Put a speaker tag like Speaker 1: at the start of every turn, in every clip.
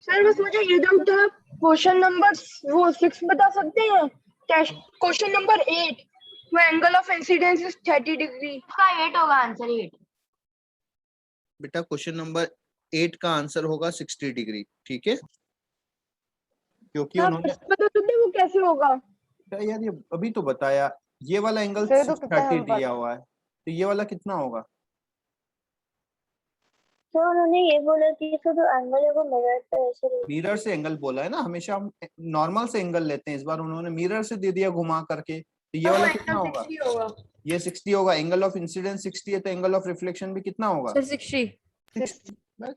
Speaker 1: Sir बस मुझे ये डाउट है, क्वेश्चन नंबर वो 6 बता सकते हैं? क्वेश्चन नंबर 8 वो angle of incidence is 30 degree
Speaker 2: का 8 होगा आंसर 8।
Speaker 3: बेटा क्वेश्चन नंबर 8 का आंसर होगा 60 डिग्री, ठीक है, क्योंकि उन्होंने
Speaker 1: बता सकते हैं वो कैसे होगा?
Speaker 3: यार ये अभी तो बताया, ये वाला एंगल
Speaker 1: तो कितना
Speaker 3: 30
Speaker 1: है
Speaker 3: दिया हुआ है, तो ये वाला कितना होगा?
Speaker 4: तो उन्होंने ये बोला कि इसका जो एंगल है वो मिरर पे ऐसे
Speaker 3: मिरर से एंगल बोला है ना, हमेशा हम नॉर्मल से एंगल लेते हैं, इस बार उन्होंने मिरर से दे दिया घुमा करके, तो ये वाला कितना होगा? ये 60 होगा। एंगल ऑफ इंसिडेंस 60 है, तो एंगल ऑफ रिफ्लेक्शन भी कितना होगा?
Speaker 5: सर 60।
Speaker 3: बस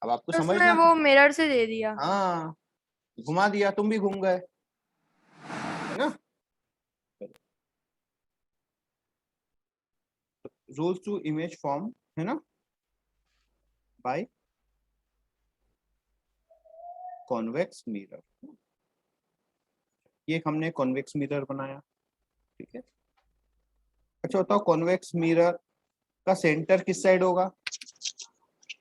Speaker 3: अब आपको
Speaker 5: उसने
Speaker 3: समझना,
Speaker 5: वो मिरर से दे दिया।
Speaker 3: हाँ घुमा दिया, तुम भी घूम गए, है ना। रूल्स टू इमेज फॉर्म, है ना, बाय कॉन्वेक्स मिरर। ये हमने कॉन्वेक्स मिरर बनाया, ठीक है। अच्छा बताओ, कॉन्वेक्स मिरर का सेंटर किस साइड होगा?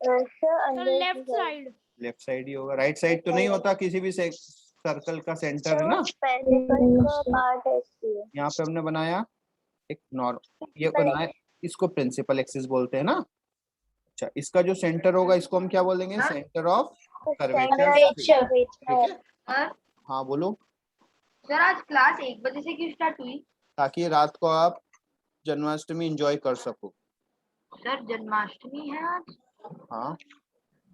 Speaker 4: Left side.
Speaker 3: लेफ्ट साइड ही होगा, राइट साइड तो नहीं होता किसी भी सर्कल का सेंटर, है ना।
Speaker 4: पार्ट है इसलिए
Speaker 3: यहाँ पे हमने बनाया एक ये बनाया, इसको प्रिंसिपल एक्सिस बोलते हैं ना। अच्छा, इसका जो सेंटर होगा इसको हम क्या बोलेंगे? सेंटर ऑफ कर्वेचर, ठीक है। हाँ बोलो
Speaker 2: सर आज क्लास 1 बजे से क्यों स्टार्ट हुई?
Speaker 3: ताकि रात को आप जन्माष्टमी एंजॉय कर सको।
Speaker 2: सर जन्माष्टमी है आज।
Speaker 3: हाँ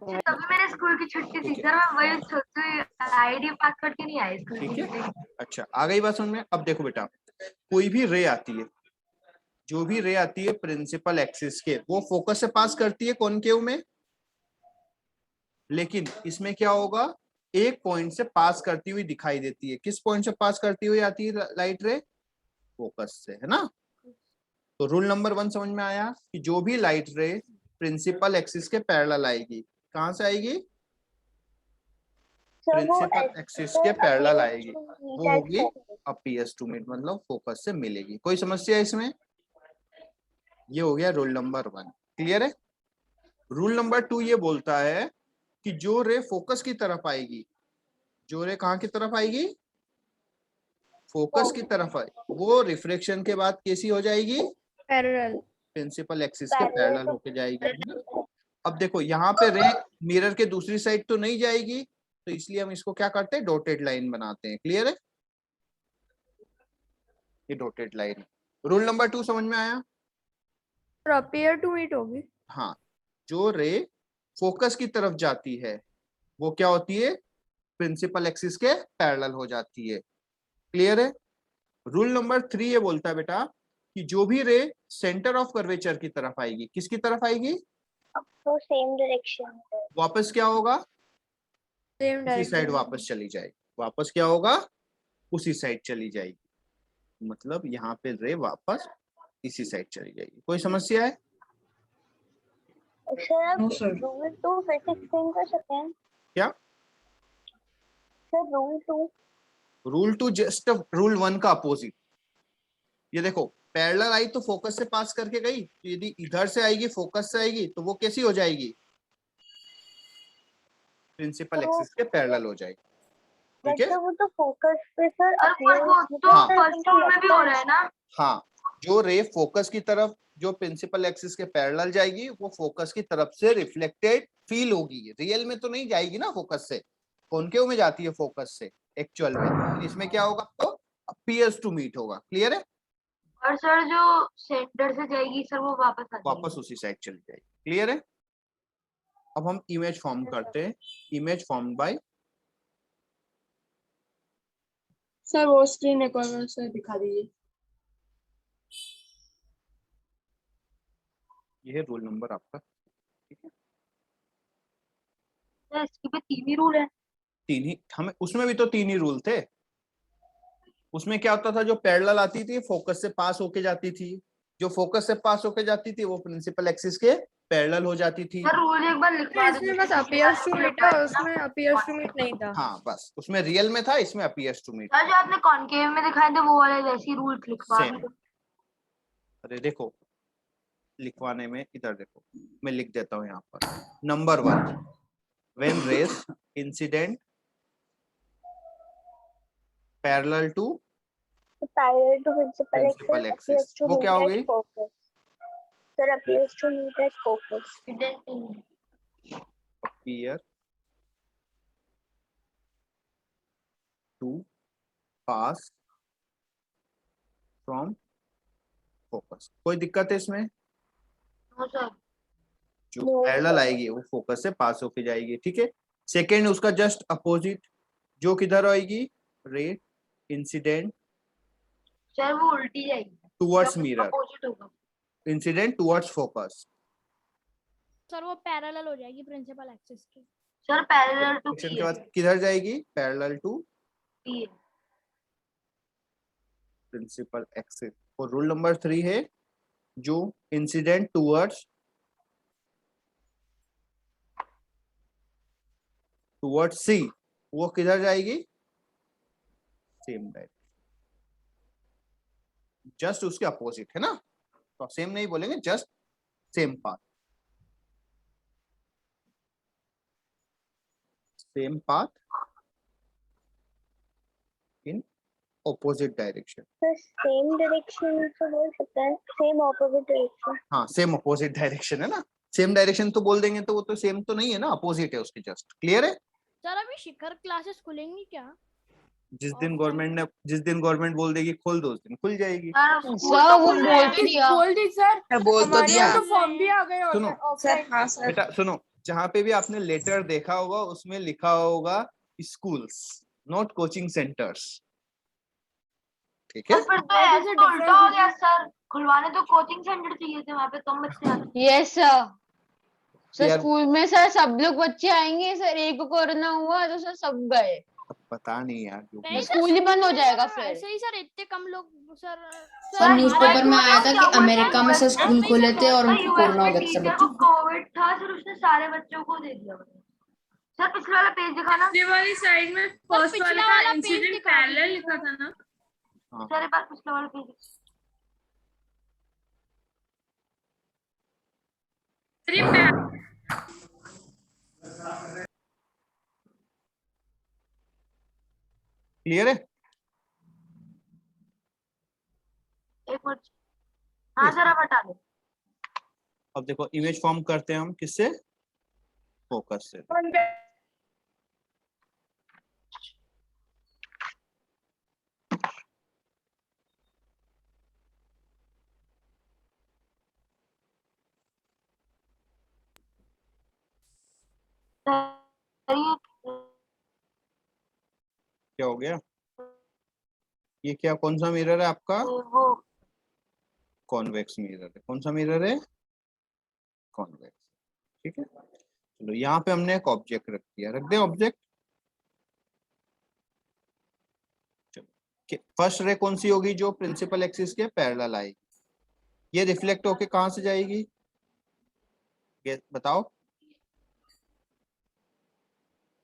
Speaker 2: तभी मेरे स्कूल की छुट्टी थी सर, मैं वही सोचती आईडी पास करके नहीं आई स्कूल
Speaker 3: ठीक
Speaker 2: की।
Speaker 3: है। अच्छा आ गई बात समझ में। अब देखो बेटा, कोई भी रे आती है, जो भी रे आती है प्रिंसिपल एक्सिस के, वो फोकस से पास करती है कॉनकेव में, लेकिन इसमें क्या होगा, एक पॉइंट से पास करती हुई दिखाई देती है। किस पॉइंट से पास करती हुई आती है लाइट रे? फोकस से, है ना। तो रूल नंबर 1 समझ में आया कि जो भी लाइट रे प्रिंसिपल एक्सिस के पैरेलल आएगी, कहां से आएगी? प्रिंसिपल एक्सिस के पैरेलल आएगी, वो होगी अपीयर्स टू मीट, मतलब फोकस से मिलेगी। कोई समस्या है इसमें? ये हो गया रूल नंबर 1, क्लियर है। रूल नंबर 2 ये बोलता है कि जो रे फोकस की तरफ आएगी, जो रे कहां की तरफ आएगी? फोकस की तरफ आए, वो रिफ्लेक्शन के बाद कैसी हो जाएगी?
Speaker 5: पैरेलल,
Speaker 3: प्रिंसिपल एक्सिस के पैरेलल होके जाएगी, है ना। अब देखो यहाँ पे रे मिरर के दूसरी साइड तो नहीं जाएगी, तो इसलिए हम इसको क्या करते हैं? डॉटेड लाइन बनाते हैं, क्लियर है। ये डॉटेड लाइन। रूल नंबर 2 समझ में आया?
Speaker 5: अपीयर टू मीट होगी।
Speaker 3: हाँ, जो रे फोकस की तरफ जाती है वो क्या होती है? प्रिंसिपल एक्सिस के पैरेलल हो जाती है, क्लियर है। रूल नंबर 3 ये बोलता है बेटा कि जो भी रे सेंटर ऑफ कर्वेचर की तरफ आएगी, किसकी तरफ आएगी?
Speaker 4: तो सेम डायरेक्शन
Speaker 3: वापस क्या होगा?
Speaker 5: सेम
Speaker 3: उसी साइड वापस चली जाएगी। वापस क्या होगा? उसी साइड चली जाएगी, मतलब यहाँ पे रे वापस इसी साइड चली जाएगी। कोई समस्या है?
Speaker 4: सर रूल 2 फिर से एक्सप्लेन कर सकते हैं
Speaker 3: क्या?
Speaker 4: सर
Speaker 3: रूल 2 जस्ट रूल 1 का अपोजिट। ये देखो, पैरेलल आई तो फोकस से पास करके गई, तो यदि इधर से आएगी फोकस से आएगी तो वो कैसी हो जाएगी? प्रिंसिपल एक्सिस के पैरेलल हो जाएगी, ठीक है।
Speaker 4: वो तो फोकस पे सर
Speaker 2: वो तो फर्स्ट रूल में भी हो रहा है ना।
Speaker 3: हाँ, जो रे फोकस की तरफ, जो प्रिंसिपल एक्सिस के पैरेलल जाएगी, वो फोकस की तरफ से रिफ्लेक्टेड फील होगी। रियल में तो नहीं जाएगी ना फोकस से, कॉनकेव में जाती है फोकस से एक्चुअल में। इसमें क्या होगा? तो अपीयर्स टू मीट होगा, क्लियर है।
Speaker 2: और सर जो सेंटर से जाएगी सर वो वापस आ जाएगी,
Speaker 3: वापस उसी साइड चली जाएगी, क्लियर है। अब हम इमेज फॉर्म करते हैं। इमेज फॉर्म बाय,
Speaker 1: सर वो स्क्रीन एक बार से दिखा दीजिए।
Speaker 3: ये है रूल नंबर आपका, ठीक है।
Speaker 2: सर इसके पे 3 ही रूल है।
Speaker 3: 3 ही, हमें उसमें भी तो 3 ही रूल थे। उसमें क्या होता था, जो पैरेलल आती थी फोकस से पास होके जाती थी, जो फोकस से पास होके जाती थी वो प्रिंसिपल एक्सिस के पैरेलल हो जाती थी।
Speaker 2: सर रूल एक बार लिखवा दो।
Speaker 5: इसमें बस अपीयर्स टू मीट है, उसमें अपीयर्स टू मीट नहीं था।
Speaker 3: हाँ बस, उसमें रियल में था, इसमें अपीयर्स टू मीट।
Speaker 2: सर जो आपने कॉनकेव में दिखाए थे वो वाले वैसे ही रूल लिखवा दो।
Speaker 3: अरे देखो, लिखवाने में, इधर देखो मैं लिख देता हूँ यहाँ पर। Number 1, when rays incident parallel to
Speaker 4: parallel to principal
Speaker 3: principal
Speaker 4: axis appears
Speaker 3: axis,
Speaker 4: to
Speaker 3: वो
Speaker 4: meet
Speaker 3: क्या हो
Speaker 4: at
Speaker 3: गई?
Speaker 4: focus. Sir, appears to meet at focus.
Speaker 3: appear to pass from focus। कोई दिक्कत है इसमें?
Speaker 2: No sir.
Speaker 3: जो
Speaker 4: No,
Speaker 3: पैरेलल
Speaker 4: sir.
Speaker 3: आएगी वो फोकस से पास होके जाएगी, ठीक है। सेकेंड उसका जस्ट अपोजिट जो किधर आएगी, रे इंसिडेंट
Speaker 2: सर वो उल्टी जाएगी,
Speaker 3: टुवर्ड्स मिरर,
Speaker 2: अपोजिट होगा।
Speaker 3: Incident towards focus.
Speaker 6: सर वो पैरेलल हो जाएगी प्रिंसिपल एक्सिस के।
Speaker 2: सर पैरेलल टू
Speaker 3: के बाद किधर जाएगी, पैरेलल टू
Speaker 2: पी है।
Speaker 3: Principal axis. और रूल नंबर 3 है जो इंसिडेंट टुवर्ड्स सी, वो किधर जाएगी, सेम डायरेक्शन, जस्ट उसके अपोजिट है ना, तो सेम नहीं बोलेंगे, just same path, same path in opposite direction.
Speaker 4: Sir, same direction तो बोल सकते हैं, same opposite direction.
Speaker 3: हाँ, सेम अपोजिट डायरेक्शन है ना, सेम डायरेक्शन तो बोल देंगे तो वो तो सेम तो नहीं है ना, अपोजिट है उसके जस्ट। क्लियर है?
Speaker 6: सर अभी शिखर क्लासेस खुलेंगी क्या?
Speaker 3: जिस दिन गवर्नमेंट बोल देगी खोल दो, उस दिन खुल जाएगी।
Speaker 2: सर
Speaker 7: सर वो बोल भी दिया,
Speaker 5: बोल दी सर,
Speaker 7: बोल तो
Speaker 5: हमारे
Speaker 7: दिया
Speaker 5: यहाँ तो फॉर्म भी आ गए
Speaker 3: सुनो
Speaker 7: सर। हाँ सर,
Speaker 3: बेटा सुनो, जहाँ पे भी आपने लेटर देखा होगा उसमें लिखा होगा स्कूल्स, नॉट कोचिंग सेंटर्स, ठीक है?
Speaker 2: फिर तो ऐसे तो उल्टा हो गया सर, खुलवाने तो कोचिंग सेंटर चाहिए थे, वहाँ पे कम बच्चे आते।
Speaker 7: Yes sir. सर
Speaker 3: यार-
Speaker 7: स्कूल में सर सब लोग बच्चे आएंगे सर, एक को कोरोना हुआ तो सर सब गए,
Speaker 3: अब पता नहीं यार क्यों।
Speaker 6: नहीं सर,
Speaker 7: स्कूल ही बंद हो
Speaker 6: में
Speaker 7: जाएगा
Speaker 6: सर,
Speaker 7: फिर।
Speaker 6: ऐसे ही सर इतने कम लोग सर।
Speaker 8: सर न्यूज़पेपर में आया था कि अमेरिका में सर स्कूल खोले थे और उनको
Speaker 2: यूएस
Speaker 8: कोरोना हो
Speaker 2: में
Speaker 8: गया था सब
Speaker 2: टीचर को
Speaker 8: बच्चों को।
Speaker 2: कोविड था सर, उसने सारे बच्चों को दे दिया। सर पिछले वाला पेज दिखाना।
Speaker 9: पिछले वाली साइड में फर्स्ट वाले
Speaker 6: पिछला
Speaker 9: का
Speaker 6: वाला पेज
Speaker 9: इंसिडेंट
Speaker 6: दिखा
Speaker 9: पैरेलल
Speaker 6: दीजिए।
Speaker 9: लिखा था ना।
Speaker 2: सर एक बार पिछले वाला पेज।
Speaker 3: क्लियर है?
Speaker 2: एक मिनट। हाँ सर अब हटा दो।
Speaker 3: अब देखो इमेज फॉर्म करते हैं हम किससे, फोकस से। क्या हो गया, ये क्या, कौन सा मिरर है आपका?
Speaker 2: वो
Speaker 3: कॉन्वेक्स मिरर है। कौन सा मिरर है? कॉन्वेक्स, ठीक है। चलो यहाँ पे हमने एक ऑब्जेक्ट रख दिया, रख दे ऑब्जेक्ट। चलो फर्स्ट रे कौन सी होगी, जो प्रिंसिपल एक्सिस के पैरेलल आएगी, ये रिफ्लेक्ट होके कहाँ से जाएगी, ये बताओ,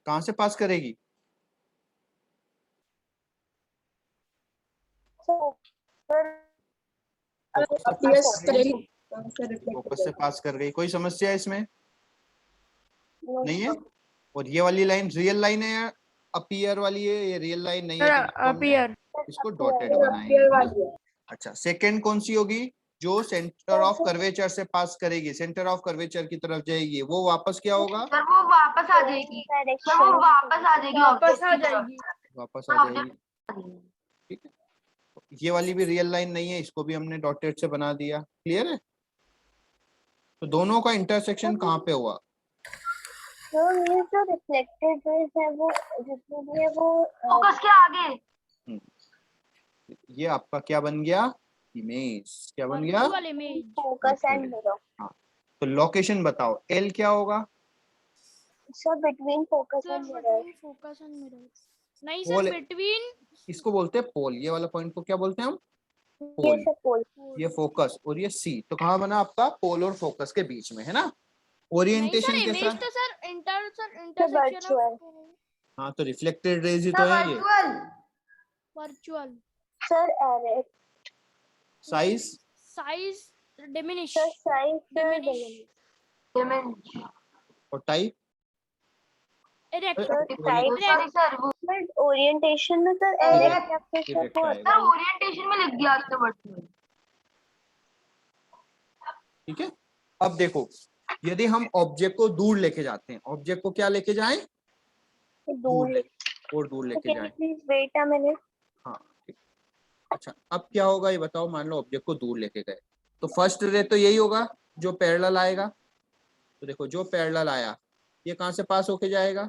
Speaker 3: कहाँ से पास करेगी? फोकस से पास कर गई। कोई समस्या है इसमें? नहीं है। और ये वाली लाइन रियल लाइन है या अपीयर वाली है? ये रियल लाइन नहीं है तो इसको हमने-
Speaker 5: अपीयर,
Speaker 3: इसको डॉटेड बनाएंगे। अच्छा, सेकंड कौन सी होगी, जो सेंटर ऑफ कर्वेचर से पास करेगी, सेंटर ऑफ कर्वेचर की तरफ जाएगी, वो वापस क्या होगा?
Speaker 2: सर वो वापस आ जाएगी। सर वो वापस आ जाएगी।
Speaker 5: वापस आ जाएगी।
Speaker 3: वापस आ जाएगी, ठीक है। ये वाली भी रियल लाइन नहीं है, इसको भी हमने डॉटेड से बना दिया। क्लियर है? तो दोनों का इंटरसेक्शन कहाँ पे हुआ?
Speaker 4: जो रिफ्लेक्टेड रेज है वो जिसमें भी है वो
Speaker 2: फोकस के आगे।
Speaker 3: ये आपका क्या बन गया, इमेज क्या बन गया?
Speaker 6: Virtual image.
Speaker 4: Focus and mirror.
Speaker 3: तो लोकेशन बताओ, एल क्या होगा?
Speaker 4: Sir between focus and mirror.
Speaker 6: Focus and mirror नहीं
Speaker 3: पोल-
Speaker 6: सर, बिटवीन।
Speaker 3: इसको बोलते हैं पोल, ये वाला पॉइंट को क्या बोलते हैं हम?
Speaker 4: ये
Speaker 3: पोल।
Speaker 4: सब पोल।
Speaker 3: ये फोकस और ये सी, तो कहाँ बना आपका? पोल और फोकस के बीच में, है ना।
Speaker 6: नहीं
Speaker 3: ओरिएंटेशन
Speaker 6: सर,
Speaker 3: कैसा?
Speaker 6: इमेज तो सर इंटरसेक्शन
Speaker 4: virtual।
Speaker 3: हाँ तो रिफ्लेक्टेड रेज ही तो है ये।
Speaker 6: वर्चुअल
Speaker 4: सर एरे
Speaker 3: size
Speaker 6: size diminish
Speaker 4: sir size
Speaker 2: diminish
Speaker 3: और type
Speaker 6: erect
Speaker 4: sir type
Speaker 2: sorry sir वो
Speaker 4: बट ओरिएंटेशन में सर
Speaker 3: Erect.
Speaker 4: एरेक्ट आपके सर
Speaker 3: Erect
Speaker 4: वो
Speaker 3: आएगा।
Speaker 2: सर ओरिएंटेशन में लिख दिया आपने वर्ड में।
Speaker 3: ठीक है। अब देखो यदि हम ऑब्जेक्ट को दूर लेके जाते हैं, ऑब्जेक्ट को क्या लेके जाएं, दूर और दूर लेके जाएं।
Speaker 4: Please wait a minute.
Speaker 3: हाँ ठीक। अच्छा अब क्या होगा ये बताओ, मान लो ऑब्जेक्ट को दूर लेके गए तो फर्स्ट रे तो यही होगा जो पैरेलल आएगा। तो देखो जो पैरेलल आया ये कहां से पास होके जाएगा,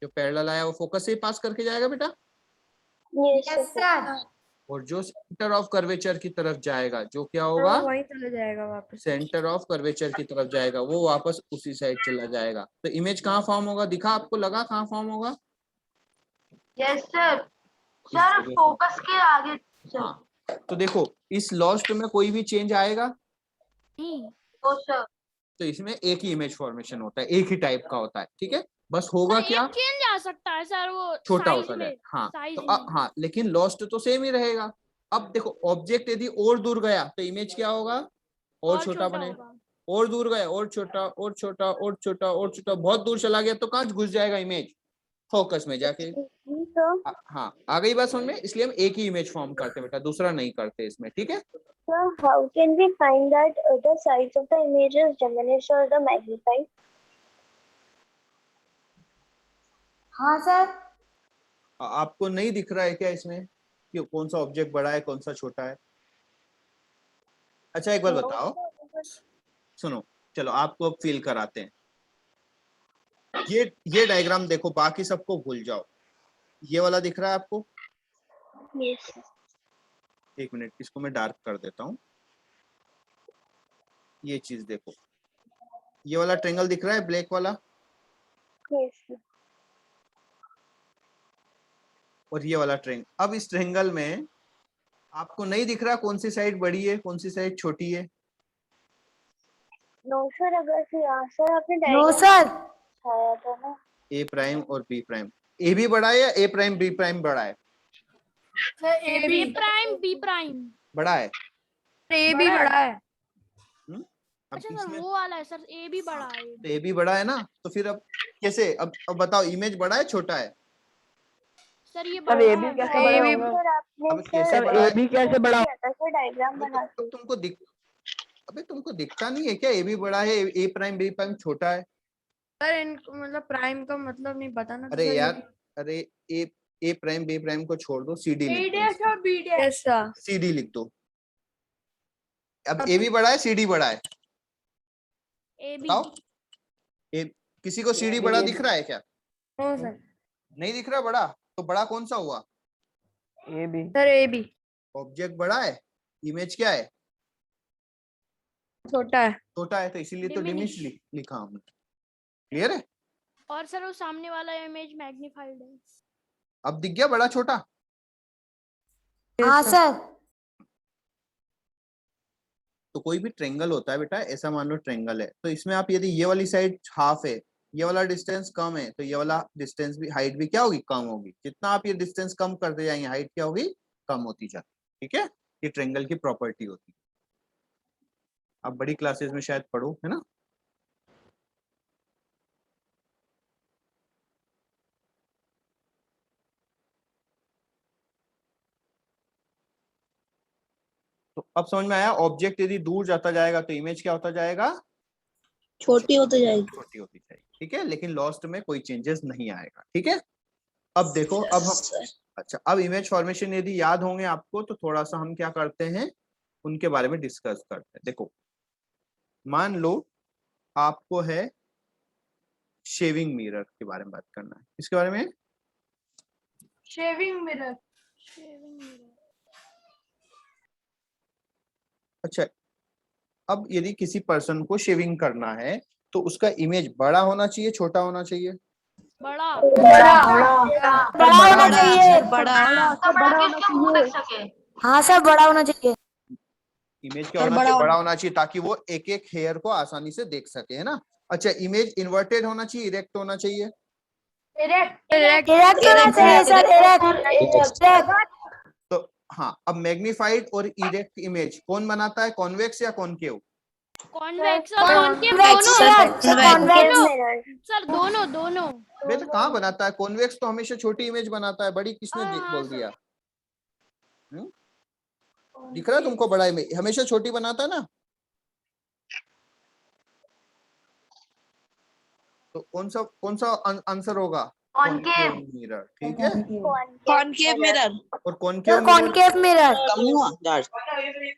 Speaker 3: जो पैरेलल आया वो फोकस से ही पास करके जाएगा बेटा।
Speaker 4: Yes sir.
Speaker 3: और जो सेंटर ऑफ कर्वेचर की तरफ जाएगा, जो क्या होगा,
Speaker 5: वो वहीं चले जाएगा वापस।
Speaker 3: सेंटर ऑफ कर्वेचर की तरफ जाएगा, वो वापस उसी साइड चला जाएगा। तो इमेज कहाँ फॉर्म होगा, दिखा आपको, लगा कहाँ फॉर्म होगा।
Speaker 2: यस सर सर फोकस के आगे सर।
Speaker 3: हाँ तो देखो इस लॉस्ट में कोई भी चेंज आएगा
Speaker 6: नहीं।
Speaker 2: तो सर
Speaker 3: तो इसमें एक ही इमेज फॉर्मेशन होता है, एक ही टाइप का होता है। ठीक है, बस होगा
Speaker 6: सर,
Speaker 3: क्या,
Speaker 6: एक चेंज आ सकता है सर, वो
Speaker 3: छोटा
Speaker 6: साइज
Speaker 3: होता है।
Speaker 6: में।
Speaker 3: हाँ
Speaker 6: साइज
Speaker 3: तो
Speaker 6: में।
Speaker 3: हाँ लेकिन लॉस्ट तो सेम ही रहेगा। अब देखो ऑब्जेक्ट यदि और दूर गया तो इमेज क्या होगा, और छोटा बने।
Speaker 6: होगा।
Speaker 3: और दूर गया और छोटा और छोटा और छोटा और छोटा, बहुत दूर चला गया तो कहाँ घुस जाएगा इमेज, फोकस में जाके। हाँ आ गई बात समझ में, इसलिए हम एक ही इमेज फॉर्म करते हैं बेटा, दूसरा नहीं करते इसमें। ठीक है,
Speaker 4: So how can we find that the size of the image is diminished or the magnified?
Speaker 2: हाँ सर
Speaker 3: आपको नहीं दिख रहा है क्या इसमें कि कौन सा ऑब्जेक्ट बड़ा है कौन सा छोटा है। अच्छा एक बार बताओ, सुनो चलो आपको अब फील कराते हैं। ये डायग्राम देखो, बाकी सबको भूल जाओ। ये वाला दिख रहा है आपको,
Speaker 4: Yes.
Speaker 3: एक मिनट इसको मैं डार्क कर देता हूँ। ये चीज देखो, ये वाला ट्रेंगल दिख रहा है ब्लैक वाला,
Speaker 4: Yes.
Speaker 3: और ये वाला ट्रेंगल। अब इस ट्रेंगल में आपको नहीं दिख रहा कौन सी साइड बड़ी है कौन सी साइड छोटी है।
Speaker 4: No sir, अगर सर आपने
Speaker 2: नो सर
Speaker 4: दिखाया था ना।
Speaker 3: ए प्राइम और बी प्राइम, ए भी बड़ा है या ए प्राइम बी प्राइम बड़ा है,
Speaker 6: बी प्राइम बी प्राइम
Speaker 3: बड़ा है।
Speaker 5: ए भी बड़ा है।
Speaker 3: अब
Speaker 6: अच्छा सर
Speaker 3: इसमें
Speaker 6: वो वाला है सर, ए भी बड़ा है।
Speaker 3: तो ए भी बड़ा है ना, तो फिर अब कैसे, अब बताओ इमेज बड़ा है छोटा है।
Speaker 6: सर ये बड़ा है।
Speaker 4: सर आपने
Speaker 3: अब कैसे
Speaker 4: सर
Speaker 3: बड़ा है?
Speaker 4: भी कैसे बड़ा किया था सर डायग्राम बना के।
Speaker 3: तुमको तुमको दिखता नहीं है क्या, ए भी बड़ा है ए प्राइम बी प्राइम छोटा है।
Speaker 5: सर इनको मतलब प्राइम का मतलब नहीं पता ना।
Speaker 3: अरे यार अरे ए प्राइम बी प्राइम को छोड़ दो, सीडी लिख दो,
Speaker 5: ऐसा
Speaker 3: सीडी लिख दो। अब ए भी बड़ा है सीडी बड़ा है,
Speaker 6: ए बी।
Speaker 3: बताओ किसी को सीडी बड़ा दिख रहा है क्या,
Speaker 5: नो सर।
Speaker 3: नहीं दिख रहा बड़ा, तो बड़ा कौन सा हुआ,
Speaker 5: A B sir. A B
Speaker 3: object बड़ा है, इमेज क्या है,
Speaker 5: छोटा है।
Speaker 3: छोटा है, तो इसीलिए तो
Speaker 6: Diminish।
Speaker 3: डिमिनिश लिखा हमने। क्लियर है,
Speaker 6: और सर वो सामने वाला इमेज मैग्नीफाइड है।
Speaker 3: अब दिख गया बड़ा छोटा।
Speaker 2: हाँ सर
Speaker 3: तो कोई भी ट्रेंगल होता है बेटा, ऐसा मान लो ट्रेंगल है, तो इसमें आप यदि ये वाली साइड हाफ है, ये वाला डिस्टेंस कम है, तो ये वाला डिस्टेंस भी, हाइट भी क्या होगी, कम होगी। जितना आप ये डिस्टेंस कम करते जाएंगे हाइट क्या होगी, कम होती जाती। ठीक है, ये ट्रेंगल की प्रॉपर्टी होती है, आप बड़ी क्लासेस में शायद पढ़ो, है ना। तो अब समझ में आया, ऑब्जेक्ट यदि दूर जाता जाएगा तो इमेज क्या होता जाएगा,
Speaker 1: छोटी होती जाएगी।
Speaker 3: छोटी होती जाएगी। ठीक है, लेकिन लॉस्ट में कोई चेंजेस नहीं आएगा। ठीक है, अब देखो अब हम, अच्छा अब इमेज फॉर्मेशन यदि याद होंगे आपको तो थोड़ा सा हम क्या करते हैं उनके बारे में डिस्कस करते हैं। देखो मान लो आपको है शेविंग मिरर के बारे में बात करना है, इसके बारे में,
Speaker 9: शेविंग मिरर।
Speaker 3: अच्छा अब यदि किसी पर्सन को शेविंग करना है तो उसका इमेज बड़ा होना चाहिए छोटा होना चाहिए,
Speaker 6: बड़ा
Speaker 2: बड़ा होना चाहिए।
Speaker 4: बड़ा
Speaker 2: किसका मुंह देख सके।
Speaker 9: हाँ सर बड़ा होना चाहिए।
Speaker 3: इमेज क्या होना चाहिए, बड़ा होना चाहिए, ताकि वो एक एक हेयर को आसानी से देख सके, है ना। अच्छा इमेज इन्वर्टेड होना चाहिए इरेक्ट होना चाहिए,
Speaker 9: इरेक्ट होना चाहिए सर, इरेक्ट।
Speaker 3: तो हाँ, अब मैग्नीफाइड और इरेक्ट इमेज कौन बनाता है, कॉन्वेक्स या कॉनकेव?
Speaker 6: कॉन्वेक्स और कॉनकेव
Speaker 9: Convex,
Speaker 6: दोनों
Speaker 4: Concave
Speaker 6: दोनों
Speaker 4: mirror.
Speaker 6: सर दोनों दोनों
Speaker 3: बेटा कहाँ बनाता है? कॉन्वेक्स तो हमेशा छोटी इमेज बनाता है, बड़ी किसने
Speaker 6: हाँ,
Speaker 3: बोल
Speaker 6: सर।
Speaker 3: दिया? दिख रहा है तुमको? बड़ा इमेज हमेशा छोटी बनाता है ना। तो कौन सा आंसर होगा?
Speaker 2: कॉनकेव
Speaker 3: मिरर, ठीक है।
Speaker 4: Concave mirror.
Speaker 3: और कॉनकेव मिरर,
Speaker 9: concave mirror,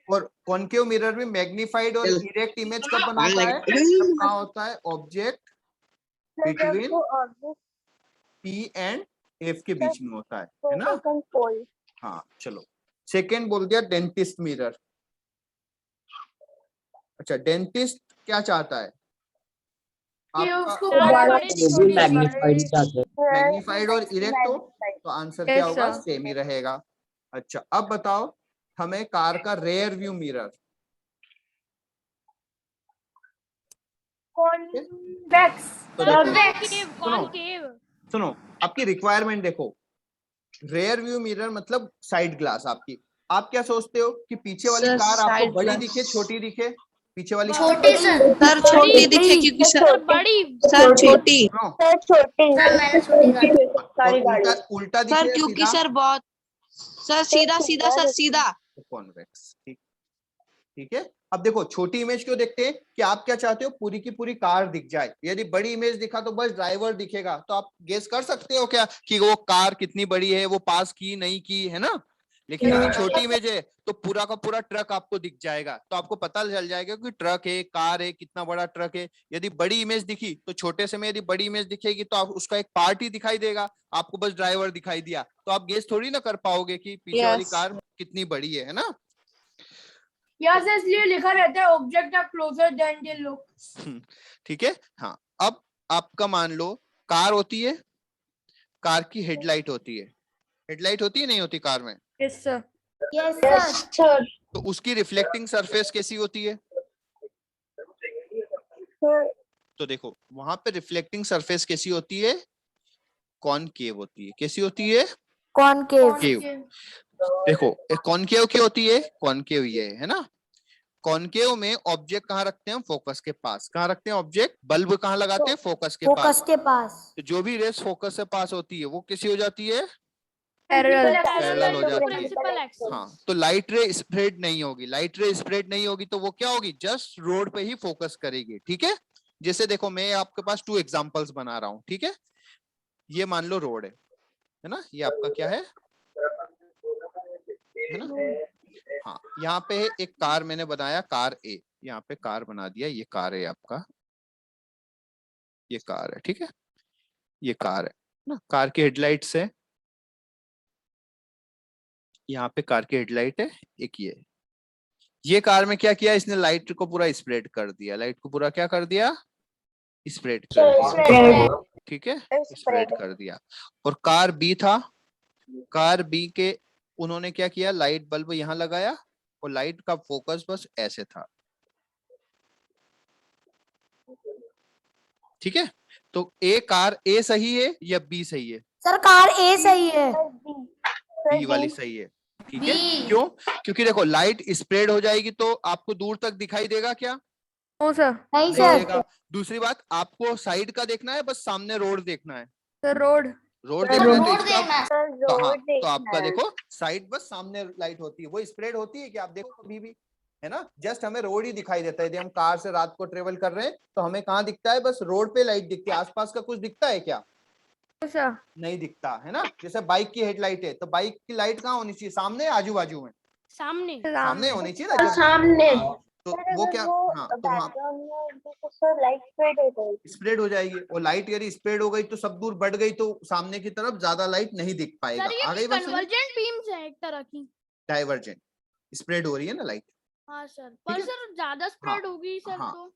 Speaker 3: और कॉनकेव मिरर में मैग्नीफाइड और इरेक्ट इमेज कब बनाता है? जब कहाँ होता है ऑब्जेक्ट बिटवीन
Speaker 4: वो object
Speaker 3: P एंड F के बीच में होता है ना।
Speaker 4: focus and pole.
Speaker 3: हाँ चलो, सेकेंड बोल दिया डेंटिस्ट मिरर। अच्छा, डेंटिस्ट क्या चाहता है? मैग्नीफाइड और इरेक्ट हो तो आंसर क्या होगा?
Speaker 5: sir.
Speaker 3: सेम ही रहेगा। अच्छा, अब बताओ हमें कार का रेयर व्यू मिरर।
Speaker 1: Convex.
Speaker 3: तो देखो,
Speaker 6: कॉनकेव
Speaker 3: सुनो
Speaker 6: कॉनकेव
Speaker 3: सुनो, आपकी रिक्वायरमेंट देखो। रेयर व्यू मिरर मतलब साइड ग्लास। आपकी, आप क्या सोचते हो कि पीछे वाली
Speaker 8: Sir,
Speaker 3: कार आपको
Speaker 8: side
Speaker 3: बड़ी
Speaker 8: glass.
Speaker 3: दिखे, छोटी दिखे? पीछे वाली
Speaker 6: छोटी
Speaker 8: सर छोटी दिखे क्योंकि
Speaker 6: सर बड़ी
Speaker 8: सर छोटी
Speaker 3: सुनो,
Speaker 4: सर छोटी
Speaker 3: और उल्टा दिखे
Speaker 8: सर
Speaker 3: या
Speaker 8: क्योंकि
Speaker 3: सीधा?
Speaker 8: सर बहुत सर सीधा सीधा सर सीधा
Speaker 3: कॉन्वेक्स, ठीक, ठीक है। अब देखो छोटी इमेज क्यों देखते हैं कि आप क्या चाहते हो, पूरी की पूरी कार दिख जाए। यदि बड़ी इमेज दिखा तो बस ड्राइवर दिखेगा, तो आप गेस कर सकते हो क्या कि वो कार कितनी बड़ी है, वो पास की नहीं की, है ना। लेकिन यदि छोटी इमेज है तो पूरा का पूरा ट्रक आपको दिख जाएगा, तो आपको पता चल जाएगा कि ट्रक है, कार है, कितना बड़ा ट्रक है। यदि बड़ी इमेज दिखी तो छोटे से में यदि बड़ी इमेज दिखेगी तो आप उसका एक पार्ट ही दिखाई देगा, आपको बस ड्राइवर दिखाई दिया, तो आप गेस थोड़ी ना कर पाओगे कि पीछे वाली
Speaker 8: Yes.
Speaker 3: कार कितनी बड़ी है ना।
Speaker 1: यहाँ से इसलिए लिखा रहता है object are closer than they look.
Speaker 3: ठीक है। हाँ, अब आपका मान लो कार होती है, कार की हेडलाइट होती है। हेडलाइट होती है नहीं होती कार में?
Speaker 5: Yes, sir.
Speaker 9: yes sir,
Speaker 3: तो उसकी रिफ्लेक्टिंग सरफेस कैसी होती है? तो देखो वहां पे रिफ्लेक्टिंग सरफेस कैसी होती है? कॉनकेव होती है। कैसी होती है?
Speaker 9: concave,
Speaker 3: केव। देखो कॉनकेव की होती है, कॉनकेव ये है ना। कॉनकेव में ऑब्जेक्ट कहाँ रखते हैं? फोकस के पास। कहाँ रखते हैं ऑब्जेक्ट? बल्ब कहाँ लगाते हैं? फोकस के
Speaker 9: focus
Speaker 3: पास।
Speaker 9: के पास,
Speaker 3: तो जो भी रेस फोकस से पास होती है वो कैसी हो जाती है?
Speaker 5: Parallel.
Speaker 3: पैरेलल हो जाती है।
Speaker 6: Principal axis.
Speaker 3: हाँ, तो लाइट रे स्प्रेड नहीं होगी। लाइट रे स्प्रेड नहीं होगी तो वो क्या होगी? जस्ट रोड पे ही फोकस करेगी, ठीक है। जैसे देखो मैं आपके पास 2 एग्जांपल्स बना रहा हूँ, ठीक है। ये मान लो रोड है ना, ये आपका क्या है ना। हाँ, यहाँ पे एक कार मैंने बनाया, कार ए, यहाँ पे कार बना दिया, ये कार है आपका, ये कार है, ठीक है। ये कार है ना, कार की हेडलाइट्स है, यहाँ पे कार की हेडलाइट है एक। ये कार में क्या किया इसने? लाइट को पूरा स्प्रेड कर दिया। लाइट को पूरा क्या कर दिया? स्प्रेड कर दिया, ठीक है, स्प्रेड कर दिया। और कार बी था, कार बी के उन्होंने क्या किया? लाइट बल्ब यहाँ लगाया और लाइट का फोकस बस ऐसे था, ठीक है। तो ए कार ए सही है या बी सही है?
Speaker 9: सर कार ए सही है,
Speaker 3: बी वाली सही है, ठीक है। क्यों? क्योंकि देखो लाइट स्प्रेड हो जाएगी तो आपको दूर तक दिखाई देगा क्या?
Speaker 5: No, sir.
Speaker 9: नहीं
Speaker 3: नहीं
Speaker 9: सर,
Speaker 3: देगा। दूसरी बात, आपको साइड का देखना है, बस सामने रोड देखना है।
Speaker 5: The road.
Speaker 3: रोड देखना है तो इसका तो हाँ,
Speaker 4: रोड
Speaker 3: तो आपका देखो साइड बस सामने लाइट होती है, वो स्प्रेड होती है कि आप देखो कभी भी, है ना। जस्ट हमें रोड ही दिखाई देता है। यदि हम कार से रात को ट्रेवल कर रहे हैं तो हमें कहाँ दिखता है? बस रोड पे लाइट दिखती है। आसपास का कुछ दिखता है क्या?
Speaker 5: No, sir.
Speaker 3: नहीं दिखता, है ना। जैसे बाइक की हेडलाइट है तो बाइक की लाइट कहाँ होनी चाहिए? सामने, आजू बाजू में?
Speaker 6: सामने
Speaker 3: सामने होनी चाहिए ना।
Speaker 1: सामने।
Speaker 3: तो वो क्या, हाँ, तो वहाँ
Speaker 4: बैकग्राउंड में सर लाइट स्प्रेड हो गई।
Speaker 3: स्प्रेड हो जाएगी। और लाइट यदि स्प्रेड हो गई तो सब दूर बढ़ गई तो सामने की तरफ ज्यादा लाइट नहीं दिख पाएगा।
Speaker 6: सर
Speaker 3: आ
Speaker 6: ये
Speaker 3: गई बात समझ?
Speaker 6: कन्वर्जेंट बीम्स है एक तरह की।
Speaker 3: डाइवर्जेंट, स्प्रेड हो रही है ना लाइट।
Speaker 6: हाँ सर,
Speaker 3: ठीक
Speaker 6: पर
Speaker 3: है?
Speaker 6: सर ज्यादा स्प्रेड होगी सर
Speaker 3: हाँ।
Speaker 6: तो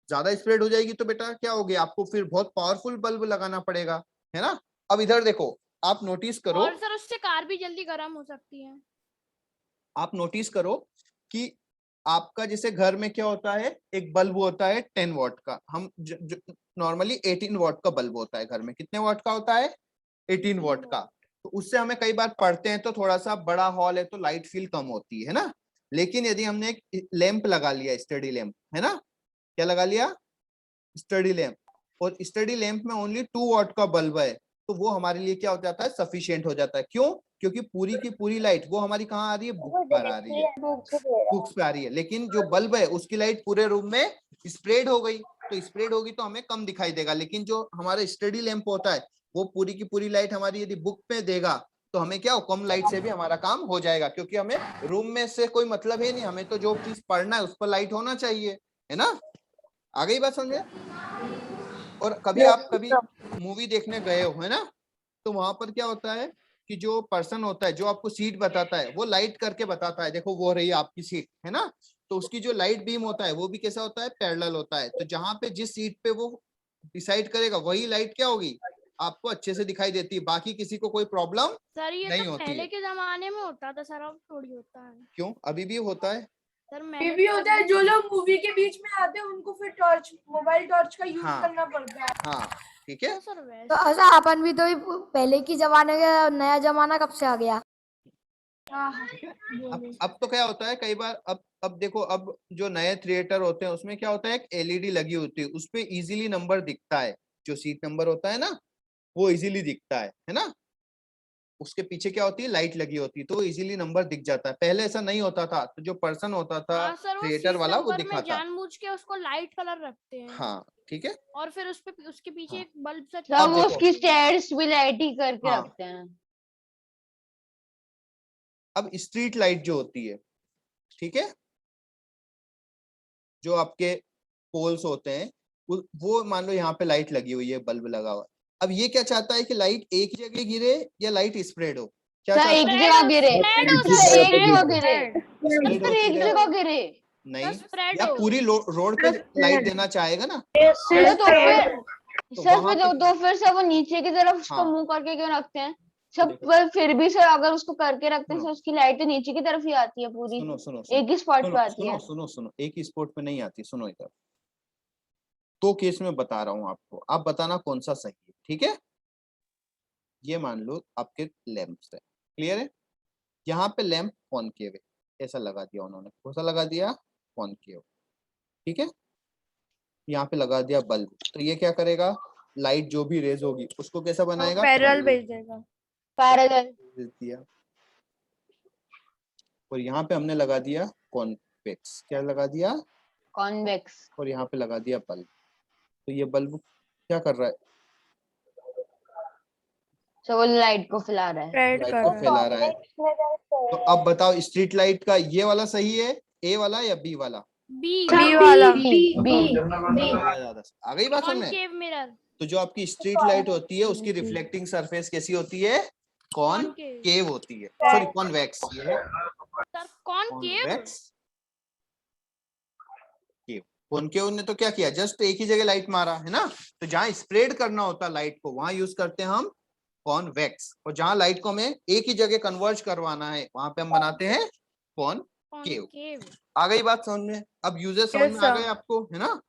Speaker 3: ज्यादा स्प्रेड हो जाएगी तो बेटा क्या होगी? आपको फिर बहुत पावरफुल बल्ब लगाना पड़ेगा, है ना। अब इधर देखो, आप नोटिस करो,
Speaker 6: और सर उससे कार भी जल्दी गर्म हो सकती है।
Speaker 3: आप नोटिस करो कि आपका जैसे घर में क्या होता है, एक बल्ब होता है 10 वॉट का। हम नॉर्मली 18 वॉट का बल्ब होता है घर में। कितने वॉट का होता है? 18 वॉट का। तो उससे हमें कई बार पढ़ते हैं तो थोड़ा सा बड़ा हॉल है तो लाइट फील कम होती है ना। लेकिन यदि हमने एक लैंप लगा लिया, स्टडी लैंप है ना, क्या लगा लिया, स्टडी लैंप, और स्टडी लैंप में ओनली 2 वॉट का बल्ब है, तो वो हमारे लिए क्या हो जाता है, सफिशिएंट हो जाता है। क्यों? क्योंकि पूरी की पूरी लाइट वो हमारी कहाँ आ रही है, बुक पर आ रही है, बुक्स पे आ रही है। लेकिन जो बल्ब है उसकी लाइट पूरे रूम में स्प्रेड हो गई, तो स्प्रेड होगी तो हमें कम दिखाई देगा। लेकिन जो हमारा स्टडी लैंप होता है वो पूरी की पूरी लाइट हमारी यदि बुक पे देगा तो हमें क्या हो, कम लाइट से भी हमारा काम हो जाएगा। क्योंकि हमें रूम में से कोई मतलब है नहीं, हमें तो जो चीज पढ़ना है उस पर लाइट होना चाहिए, है ना। आ गई बात समझे? और कभी मूवी देखने गए हो, है ना, तो वहां पर क्या होता है कि जो पर्सन होता है जो आपको सीट बताता है वो लाइट करके बताता है, देखो वो रही आपकी सीट, है ना। तो उसकी जो लाइट बीम होता है वो भी कैसा होता है, पैरेलल होता है। तो जहां पे जिस सीट पे वो डिसाइड करेगा वही लाइट क्या होगी, आपको अच्छे से दिखाई देती है, बाकी किसी को कोई प्रॉब्लम
Speaker 6: सर ये
Speaker 3: नहीं
Speaker 6: तो
Speaker 3: होती
Speaker 6: पहले
Speaker 3: है।
Speaker 6: के जमाने में होता था सर, अब थोड़ी होता है।
Speaker 3: क्यों? अभी भी होता है
Speaker 6: सर
Speaker 1: ये
Speaker 6: मैंने
Speaker 1: भी
Speaker 6: तो
Speaker 1: होता है, जो लोग मूवी के बीच में आते हैं उनको फिर टॉर्च, मोबाइल टॉर्च का यूज
Speaker 3: हाँ।
Speaker 1: करना पड़ता है।
Speaker 3: हाँ ठीक है।
Speaker 6: तो सर वैसे
Speaker 9: तो ऐसा अपन भी तो पहले की जमाने का, नया जमाना कब से आ गया?
Speaker 3: अब तो क्या होता है कई बार, अब देखो, अब जो नए थिएटर होते हैं उसमें क्या होता है, एक एलईडी लगी होती है, उस पे इजीली नंबर दिखता है, जो सीट नंबर होता है ना वो इजीली दिखता है ना। उसके पीछे क्या होती है, लाइट लगी होती है, तो इजीली नंबर दिख जाता है। पहले ऐसा नहीं होता था, तो जो पर्सन होता था
Speaker 6: हाँ सर, वो
Speaker 3: थिएटर
Speaker 6: सीट
Speaker 3: वाला वो
Speaker 6: नंबर में
Speaker 3: दिखाता।
Speaker 6: जानबूझ के उसको लाइट कलर रखते हैं।
Speaker 3: हाँ ठीक है।
Speaker 6: और फिर उस पे उसके पीछे
Speaker 3: हाँ।
Speaker 6: एक बल्ब सा
Speaker 7: सब
Speaker 3: देखो।
Speaker 7: उसकी स्टेयर्स भी लाइट ही करके
Speaker 3: हाँ।
Speaker 7: रखते हैं।
Speaker 3: अब स्ट्रीट लाइट जो होती है, ठीक है, जो आपके पोल्स होते हैं वो मान लो यहाँ पे लाइट लगी हुई है, बल्ब लगा हुआ है। अब ये क्या चाहता है कि लाइट एक ही जगह गिरे या लाइट स्प्रेड हो, क्या
Speaker 7: सर
Speaker 3: चाहता
Speaker 7: एक
Speaker 3: है?
Speaker 7: जगह गिरे, सर एक जगह गिरे,
Speaker 3: स्प्रेड
Speaker 7: सर
Speaker 3: होती
Speaker 7: एक
Speaker 3: रहे।
Speaker 7: जगह गिरे।
Speaker 3: नहीं,
Speaker 6: स्प्रेड
Speaker 3: या
Speaker 6: हो।
Speaker 3: पूरी रोड पे लाइट देना चाहेगा ना,
Speaker 7: सर तो फिर
Speaker 3: तो
Speaker 7: सर
Speaker 3: वहां
Speaker 7: फिर
Speaker 3: पे
Speaker 7: तो फिर से वो नीचे की तरफ उसको
Speaker 3: हाँ।
Speaker 7: मुंह करके क्यों रखते हैं सब?
Speaker 3: देखो।
Speaker 7: पर फिर भी सर अगर उसको करके रखते हैं
Speaker 3: सुनो।
Speaker 7: सर उसकी लाइट तो नीचे की तरफ ही आती है पूरी,
Speaker 3: सुनो सुनो
Speaker 7: एक ही स्पॉट पे आती
Speaker 3: सुनो
Speaker 7: है।
Speaker 3: सुनो सुनो, एक ही स्पॉट पे नहीं आती, सुनो इधर। तो केस में बता रहा हूँ आपको, आप बताना कौन सा सही है, ठीक है। ये मान लो आपके लैंप्स है, क्लियर है। यहाँ पे लैंप कॉनकेव है, ऐसा लगा दिया उन्होंने, कौन सा लगा दिया, कॉनकेव, ठीक है। यहाँ पे लगा दिया बल्ब, तो ये क्या करेगा, लाइट जो भी रेज होगी उसको कैसा बनाएगा,
Speaker 5: पैरेलल भेज देगा।
Speaker 7: पैरेलल।
Speaker 3: भेज दिया। और यहाँ पे हमने लगा दिया कॉन्वेक्स, क्या लगा दिया,
Speaker 7: कॉन्वेक्स।
Speaker 3: और यहाँ पे लगा दिया बल्ब। तो ये बल्ब क्या कर रहा है,
Speaker 7: सो वो लाइट को फैला रहा है,
Speaker 5: स्प्रेड
Speaker 3: लाइट
Speaker 5: कर
Speaker 3: को
Speaker 5: रहा है।
Speaker 3: फैला रहा है। तो अब बताओ स्ट्रीट लाइट का ये वाला सही है, ए वाला या बी वाला?
Speaker 6: बी
Speaker 5: बी वाला।
Speaker 3: ज्यादा आ गई बात समझ में।
Speaker 6: Concave mirror.
Speaker 3: तो जो आपकी स्ट्रीट लाइट होती है उसकी रिफ्लेक्टिंग सरफेस कैसी होती है, कॉनकेव होती है, सॉरी कॉन्वेक्स, ये है
Speaker 6: सर कॉनकेव।
Speaker 3: कॉन्वेक्स। कॉनकेव ने तो क्या किया, जस्ट एक ही जगह लाइट मारा है ना। तो जहां स्प्रेड करना होता है लाइट को वहां यूज करते हैं हम कॉन्वेक्स, और जहां लाइट को हमें एक ही जगह कन्वर्ज करवाना है वहां पे हम बनाते हैं कॉनकेव। आ गई बात समझ में? अब यूजर समझ में आ गए आपको, है ना।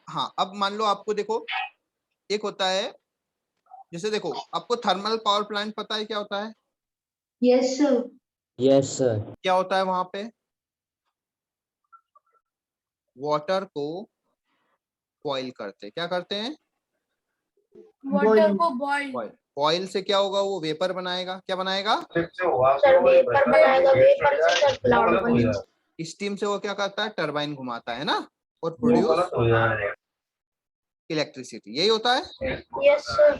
Speaker 3: हाँ, अब मान लो आपको देखो, एक होता है जैसे देखो आपको थर्मल पावर प्लांट पता है क्या होता है?
Speaker 8: Yes sir. Yes sir.
Speaker 3: क्या होता है वहां पे, वाटर को बॉईल करते, क्या करते हैं,
Speaker 1: वाटर को बॉईल।
Speaker 3: बॉईल से क्या होगा, वो वेपर बनाएगा, क्या बनाएगा, स्टीम से वो क्या करता है, टरबाइन घुमाता है ना, और प्रोड्यूस इलेक्ट्रिसिटी, यही होता है।
Speaker 4: Yes sir.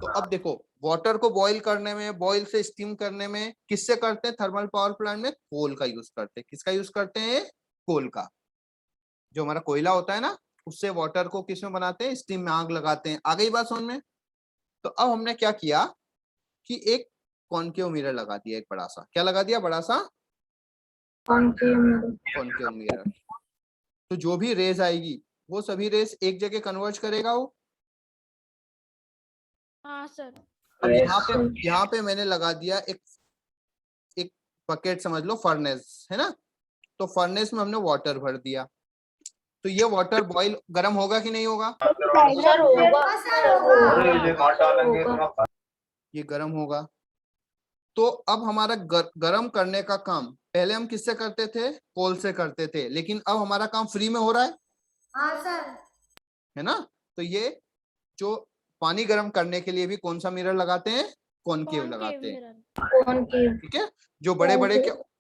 Speaker 3: तो अब देखो वाटर को बॉईल करने में, बॉईल से स्टीम करने में किससे करते हैं, थर्मल पावर प्लांट में कोल का यूज करते हैं। किसका यूज करते हैं, कोल का। जो हमारा कोयला होता है ना उससे वाटर को किस में बनाते हैं, स्टीम में आग लगाते हैं। आ गई बात समझ में। तो अब हमने क्या किया कि एक कॉनकेव मिरर लगा दिया, एक बड़ा सा, क्या लगा दिया, बड़ा सा कॉनकेव मिरर। तो जो भी रेज आएगी वो सभी रेज एक जगह कन्वर्ज करेगा वो।
Speaker 6: हाँ सर।
Speaker 3: अब यहाँ पे मैंने लगा दिया एक बकेट, समझ लो फर्नेस है ना। तो फर्नेस में हमने वाटर भर दिया, तो ये वाटर बॉईल गर्म होगा कि नहीं होगा,
Speaker 4: सर होगा।
Speaker 3: ये गर्म होगा। तो अब हमारा गर्म करने का काम पहले हम किससे करते थे, कोल से करते थे, लेकिन अब हमारा काम फ्री में हो रहा है।
Speaker 9: हाँ सर।
Speaker 3: है ना। तो ये जो पानी गर्म करने के लिए भी कौन सा मिरर लगाते हैं, कॉनकेव लगाते हैं। ठीक है, जो बड़े बड़े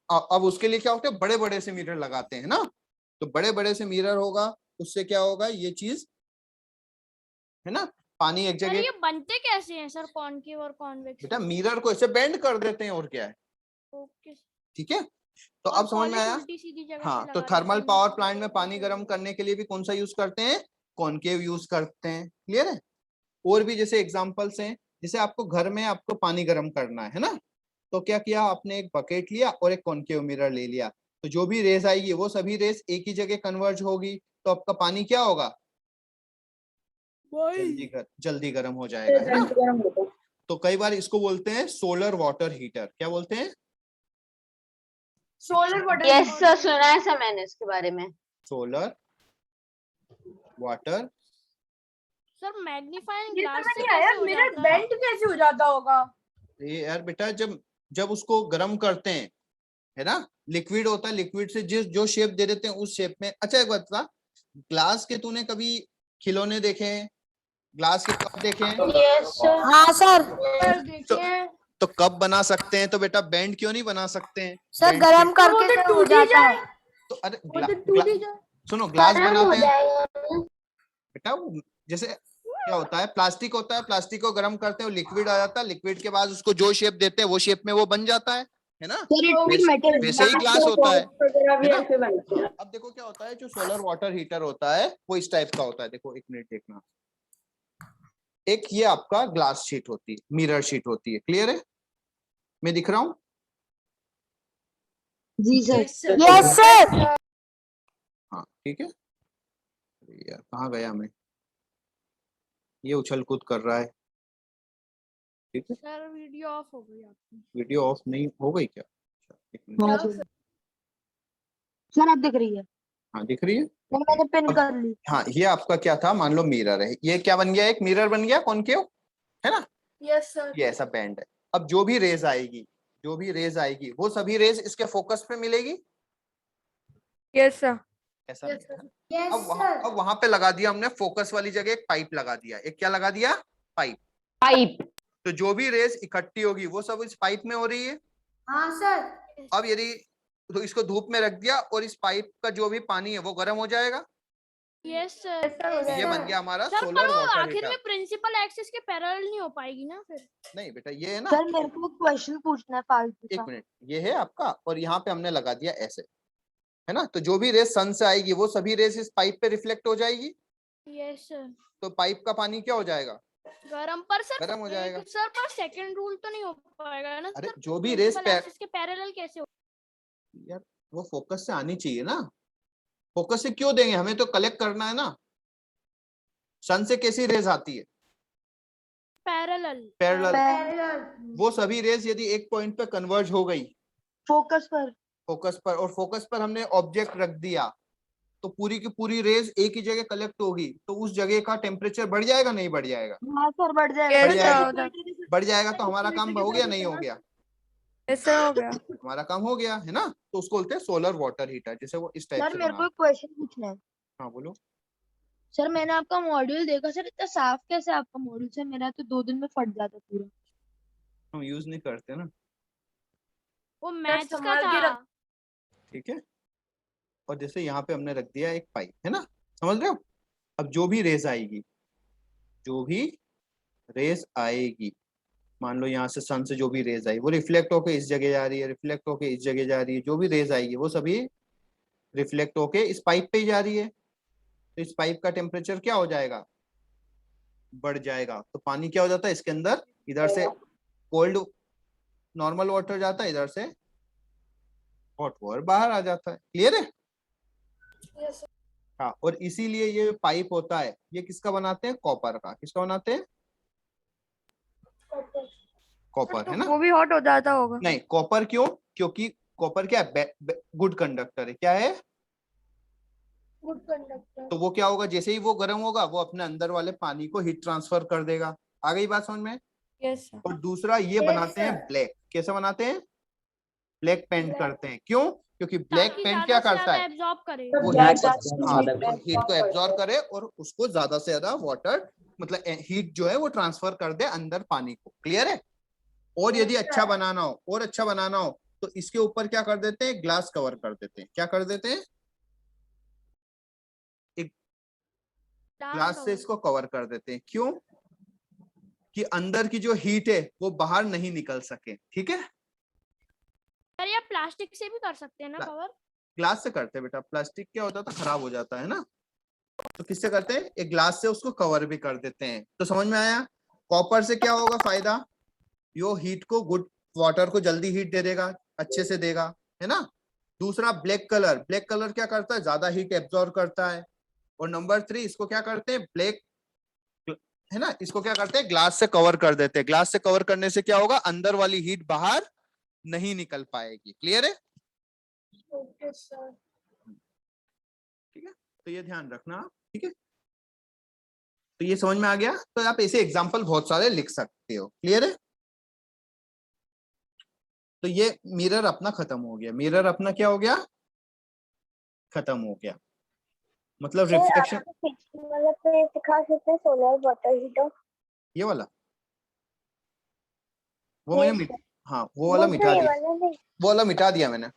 Speaker 3: अब उसके लिए क्या होते हैं, बड़े बड़े से मिरर लगाते हैं ना। तो बड़े बड़े से मिरर होगा, उससे क्या होगा, ये चीज है ना, पानी एक
Speaker 6: सर
Speaker 3: जगह।
Speaker 6: ये बनते कैसे हैं सर, कॉनकेव और कॉन्वेक्स?
Speaker 3: बेटा मिरर को ऐसे बेंड कर देते हैं, और क्या है।
Speaker 6: ओके।
Speaker 3: ठीक है, तो अब समझ में आया।
Speaker 6: उल्टी सीधी जगह
Speaker 3: हाँ,
Speaker 6: पे
Speaker 3: तो
Speaker 6: लगा
Speaker 3: थर्मल
Speaker 6: देते हैं।
Speaker 3: पावर प्लांट में पानी गर्म करने के लिए भी कौन सा यूज करते हैं, कॉनकेव यूज करते हैं। क्लियर है। और भी जैसे एग्जांपल्स हैं, जैसे आपको घर में आपको पानी गर्म करना है ना, तो क्या किया आपने, एक बकेट लिया और एक कॉनकेव मिरर ले लिया। तो जो भी रेस आएगी वो सभी रेस एक ही जगह कन्वर्ज होगी, तो आपका पानी क्या होगा, जल्दी गर्म हो जाएगा, है ना। तो कई बार इसको बोलते हैं सोलर वाटर हीटर। क्या बोलते हैं,
Speaker 1: सोलर वाटर।
Speaker 7: यस सर, सुना है सर मैंने इसके बारे में।
Speaker 3: Solar water.
Speaker 6: सर मैग्नीफाइंग
Speaker 1: ये
Speaker 6: ग्लास
Speaker 1: समझ
Speaker 6: से
Speaker 1: नहीं आया,
Speaker 6: कैसे हो
Speaker 1: मिरर
Speaker 6: जाता है?
Speaker 1: बेंट कैसे हो जाता होगा।
Speaker 3: ये यार बेटा, जब जब उसको गर्म करते हैं, है ना, लिक्विड होता है, लिक्विड से जिस जो शेप दे देते हैं उस शेप में। अच्छा एक बात बता, ग्लास के तूने कभी खिलौने देखे हैं, ग्लास के कप देखे हैं?
Speaker 9: हाँ सर।
Speaker 3: तो कप बना सकते हैं, तो बेटा बैंड क्यों नहीं बना सकते हैं?
Speaker 9: सर
Speaker 3: बैंड
Speaker 9: गरम
Speaker 3: के-
Speaker 9: करके
Speaker 1: तो
Speaker 9: सर हो
Speaker 1: टूट ही
Speaker 9: जाता है।
Speaker 1: जाए।
Speaker 3: तो अरे
Speaker 1: वो तो टूट ही जाए।
Speaker 3: सुनो, ग्लास बनाते हैं बेटा, वो जैसे क्या होता है, प्लास्टिक होता है, प्लास्टिक को गर्म करते हैं, लिक्विड आ जाता है, लिक्विड के बाद उसको जो शेप देते हैं वो शेप में वो बन जाता है ना। वैसे ही ग्लास होता है ना? अब देखो क्या होता है, जो सोलर वाटर हीटर होता है वो इस टाइप का होता है। देखो एक मिनट देखना, एक ये आपका ग्लास शीट होती है, मिरर शीट होती है। क्लियर है, मैं दिख रहा हूं?
Speaker 1: जी सर।
Speaker 9: Yes sir.
Speaker 3: हाँ ठीक है। अरे यार कहाँ गया मैं, ये उछल कूद कर रहा है। ठीक है,
Speaker 6: सर वीडियो ऑफ हो गई आपकी।
Speaker 3: वीडियो ऑफ नहीं हो गई क्या? एक मिनट।
Speaker 1: हाँ सर, आप दिख रही है।
Speaker 3: हाँ दिख रही है।
Speaker 1: मैंने पिन कर ली।
Speaker 3: हाँ, ये आपका क्या था, मान लो मिरर है, ये क्या बन गया, एक मिरर बन गया कॉनकेव, है ना।
Speaker 1: Yes sir.
Speaker 3: ये ऐसा बैंड है। अब जो भी रेज आएगी, जो भी रेज आएगी वो सभी रेज इसके फोकस पे मिलेगी।
Speaker 5: Yes sir.
Speaker 3: ऐसा नहीं है। अब वहां पे लगा दिया हमने फोकस वाली जगह एक पाइप लगा दिया। एक क्या लगा दिया, पाइप। तो जो भी रेज इकट्ठी होगी वो सब इस पाइप में हो रही है।
Speaker 9: हाँ सर।
Speaker 3: अब यदि तो इसको धूप में रख दिया और इस पाइप का जो भी पानी है वो गर्म हो जाएगा।
Speaker 6: Yes sir.
Speaker 3: ये बन गया हमारा
Speaker 6: सर
Speaker 3: सोलर
Speaker 6: पर वो
Speaker 3: वाटर
Speaker 6: आखिर
Speaker 3: हीटर।
Speaker 6: में प्रिंसिपल एक्सिस के पैरेलल नहीं हो पाएगी ना फिर?
Speaker 3: नहीं बेटा, ये है ना,
Speaker 1: सर मेरे को क्वेश्चन पूछना है फालतू
Speaker 3: एक
Speaker 1: सा।
Speaker 3: मिनट, ये है आपका, और यहाँ पे हमने लगा दिया ऐसे, है ना। तो जो भी रेस सन से आएगी वो सभी रेस इस पाइप पे रिफ्लेक्ट हो जाएगी।
Speaker 6: Yes sir.
Speaker 3: तो पाइप का पानी क्या हो जाएगा,
Speaker 6: गरम। पर सर
Speaker 3: गर्म हो जाएगा।
Speaker 6: सर पर सेकंड रूल तो नहीं हो पाएगा ना
Speaker 3: अरे
Speaker 6: सर?
Speaker 3: जो भी रेस
Speaker 6: प्रिंसिपल एक्सिस के पैरेलल कैसे हो?
Speaker 3: यार वो फोकस से आनी चाहिए ना। फोकस से क्यों देंगे, हमें तो कलेक्ट करना है ना। सन से कैसी रेज आती है, पैरेलल। वो सभी रेज यदि एक पॉइंट पे कन्वर्ज हो गई
Speaker 1: फोकस पर,
Speaker 3: और फोकस पर हमने ऑब्जेक्ट रख दिया, तो पूरी की पूरी रेज एक ही जगह कलेक्ट होगी, तो उस जगह का टेम्परेचर बढ़ जाएगा, नहीं बढ़ जाएगा?
Speaker 1: हाँ सर बढ़
Speaker 3: बढ़
Speaker 1: जाएगा।
Speaker 3: जाएगा। बढ़ जाएगा तो हमारा काम हो गया, नहीं हो गया?
Speaker 5: ऐसा हो गया।
Speaker 3: हमारा काम हो गया, है ना। तो उसको बोलते हैं सोलर वाटर हीटर, जैसे वो इस टाइप
Speaker 1: सर
Speaker 3: से
Speaker 1: मेरे
Speaker 3: बना।
Speaker 1: को एक क्वेश्चन पूछना है।
Speaker 3: हाँ बोलो।
Speaker 1: सर मैंने आपका मॉड्यूल देखा सर, इतना साफ कैसे आपका मॉड्यूल? सर मेरा तो 2 दिन में फट जाता पूरा।
Speaker 3: हम यूज नहीं करते ना।
Speaker 6: वो मैथ्स का
Speaker 1: संभाल के
Speaker 6: था।
Speaker 1: रख।
Speaker 3: ठीक है, और जैसे यहाँ पे हमने रख दिया एक पाइप, है ना, समझ रहे हो। अब जो भी रेस आएगी, जो भी रेस आएगी, मान लो यहाँ से सन से जो भी रेज आई वो रिफ्लेक्ट होके इस जगह जा रही है, रिफ्लेक्ट होके इस जगह जा रही है। जो भी रेज आएगी वो सभी रिफ्लेक्ट होके इस पाइप पे ही जा रही है। तो इस पाइप का टेम्परेचर क्या हो जाएगा, बढ़ जाएगा। तो पानी क्या हो जाता है इसके अंदर, इधर से कोल्ड नॉर्मल वाटर जाता है, इधर से हॉट वाटर बाहर आ जाता है। क्लियर है? हाँ, और इसीलिए ये पाइप होता है, ये किसका बनाते हैं, कॉपर का। किसका बनाते हैं, कॉपर, है ना।
Speaker 5: वो भी हॉट हो जाता होगा।
Speaker 3: नहीं, कॉपर क्यों, क्योंकि कॉपर क्या है, गुड कंडक्टर है। क्या है,
Speaker 1: गुड कंडक्टर।
Speaker 3: तो वो क्या होगा, जैसे ही वो गर्म होगा वो अपने अंदर वाले पानी को हीट ट्रांसफर कर देगा। आ गई बात समझ में?
Speaker 5: Yes sir.
Speaker 3: और दूसरा ये बनाते हैं ब्लैक। कैसे बनाते हैं? ब्लैक पेंट करते हैं। क्यों? क्योंकि ब्लैक
Speaker 6: ताकि
Speaker 3: पेंट
Speaker 6: ज्यादा
Speaker 3: क्या
Speaker 6: से
Speaker 3: करता
Speaker 6: ज्यादा
Speaker 3: है?
Speaker 6: एब्जॉर्ब करे।
Speaker 3: वो हीट को एब्जॉर्ब करे और उसको ज्यादा से ज्यादा वाटर मतलब हीट जो है वो ट्रांसफर कर दे अंदर पानी को। क्लियर है? और यदि अच्छा बनाना हो और अच्छा बनाना हो तो इसके ऊपर क्या कर देते हैं? ग्लास कवर कर देते हैं। क्या कर देते हैं? एक ग्लास से इसको कवर कर देते हैं। क्यों? कि अंदर की जो हीट है वो बाहर नहीं निकल सके। ठीक है?
Speaker 6: सर या प्लास्टिक से भी कर सकते हैं ना कवर?
Speaker 3: ग्लास से करते हैं बेटा। प्लास्टिक क्या होता है? खराब हो जाता है ना। तो किससे करते हैं? एक ग्लास से उसको कवर भी कर देते हैं। तो समझ में आया? कॉपर से क्या होगा फायदा? यो हीट को गुड वाटर को जल्दी हीट दे देगा, अच्छे से देगा, है ना। दूसरा ब्लैक कलर। ब्लैक कलर क्या करता है? ज्यादा हीट एब्जॉर्ब करता है। और नंबर 3 इसको क्या करते हैं? ब्लैक है ना, इसको क्या करते हैं? ग्लास से कवर कर देते हैं। ग्लास से कवर करने से क्या होगा? अंदर वाली हीट बाहर नहीं निकल पाएगी। क्लियर है?
Speaker 1: Okay sir.
Speaker 3: ठीक है, तो ये ध्यान रखना। ठीक है, तो ये समझ में आ गया। तो आप ऐसे एग्जांपल बहुत सारे लिख सकते हो। क्लियर है? तो ये मिरर अपना खत्म हो गया। मिरर अपना क्या हो गया? खत्म हो गया। मतलब
Speaker 4: सर
Speaker 3: रिफ्लेक्शन।
Speaker 4: आपको पिछले वाला पे सिखा सकते हैं सोलर वाटर हीटर?
Speaker 3: ये वाला वो मैंने
Speaker 4: यस सर।
Speaker 3: हाँ वो वाला
Speaker 4: वो तो
Speaker 3: मिटा
Speaker 4: ये
Speaker 3: दिया।
Speaker 4: वाला नहीं।
Speaker 3: वो वाला मिटा दिया मैंने।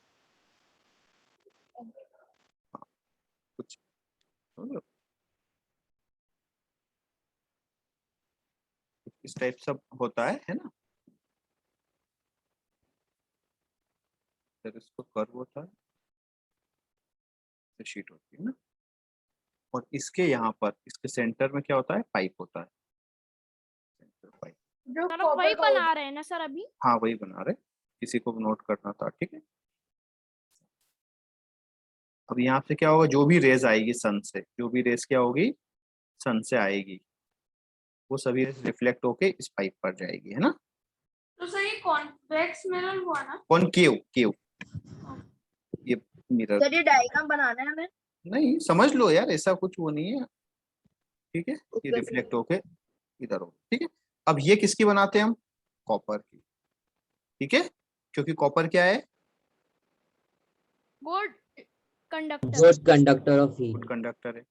Speaker 3: कुछ इस टाइप सब होता है ना। फिर इसको कर्व होता है, शीट होती है ना। और इसके यहाँ पर इसके सेंटर में क्या होता है? पाइप होता है। Centre pipe.
Speaker 1: जो
Speaker 6: सर हम वही बना रहे हैं ना सर अभी?
Speaker 3: हाँ वही बना रहे, किसी को नोट करना था। ठीक है, अब यहाँ से क्या होगा? जो भी रेज आएगी सन से, जो भी रेज क्या होगी? सन से आएगी, वो सभी रिफ्लेक्ट होके इस पाइप पर जाएगी, है ना।
Speaker 5: तो सर ये कॉन्वेक्स मिरर हुआ ना?
Speaker 3: कॉनकेव केव ये मिरर।
Speaker 1: सर ये डायग्राम बनाना है हमें?
Speaker 3: नहीं समझ लो यार, ऐसा कुछ वो नहीं है। ठीक है, ये
Speaker 1: Okay,
Speaker 3: रिफ्लेक्ट होके इधर हो। ठीक है, अब ये किसकी बनाते हैं हम? कॉपर की। ठीक है, क्योंकि कॉपर क्या है?
Speaker 6: Good conductor.
Speaker 10: Good conductor of
Speaker 3: good
Speaker 10: heat.
Speaker 3: Conductor है।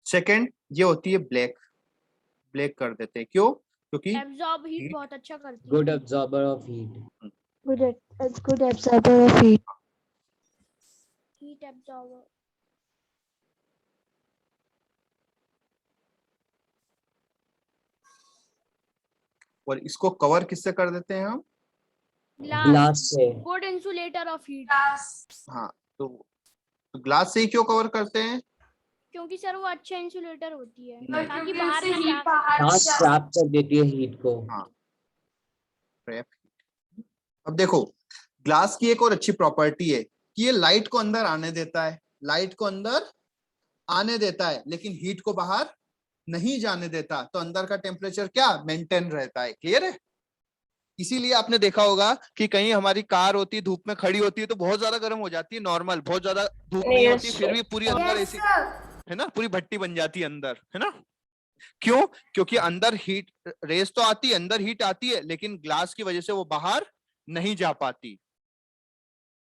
Speaker 3: सेकंड ये होती है ब्लैक। ब्लैक कर देते हैं। क्यों? क्योंकि
Speaker 6: एब्जॉर्ब हीट
Speaker 3: heat-
Speaker 6: बहुत अच्छा करती है।
Speaker 10: Good absorber of heat.
Speaker 4: Good absorber of heat.
Speaker 6: Heat absorber.
Speaker 3: और इसको कवर किससे कर देते हैं हम?
Speaker 10: ग्लास से।
Speaker 6: Good insulator of heat.
Speaker 3: हाँ, तो ग्लास से ही क्यों कवर करते हैं?
Speaker 6: क्योंकि सर वो अच्छा इंसुलेटर होती है
Speaker 3: नहीं।
Speaker 6: ताकि बाहर ना जा
Speaker 10: ग्लास ट्रैप कर देती है हीट को।
Speaker 3: हाँ, ट्रैप। अब देखो, ग्लास की एक और अच्छी प्रॉपर्टी है कि ये लाइट को अंदर आने देता है। लाइट को अंदर आने देता है लेकिन हीट को बाहर नहीं जाने देता। तो अंदर का टेम्परेचर क्या? मेंटेन रहता है। क्लियर है? इसीलिए आपने देखा होगा कि कहीं हमारी कार होती है, धूप में खड़ी होती है तो बहुत ज्यादा गर्म हो जाती है। नॉर्मल बहुत ज्यादा धूप नहीं होती, फिर भी पूरी अंदर ऐसी है ना, पूरी भट्टी बन जाती है अंदर, है ना। क्यों? क्योंकि अंदर हीट रेस तो आती है, अंदर हीट आती है, लेकिन ग्लास की वजह से वो बाहर नहीं जा पाती।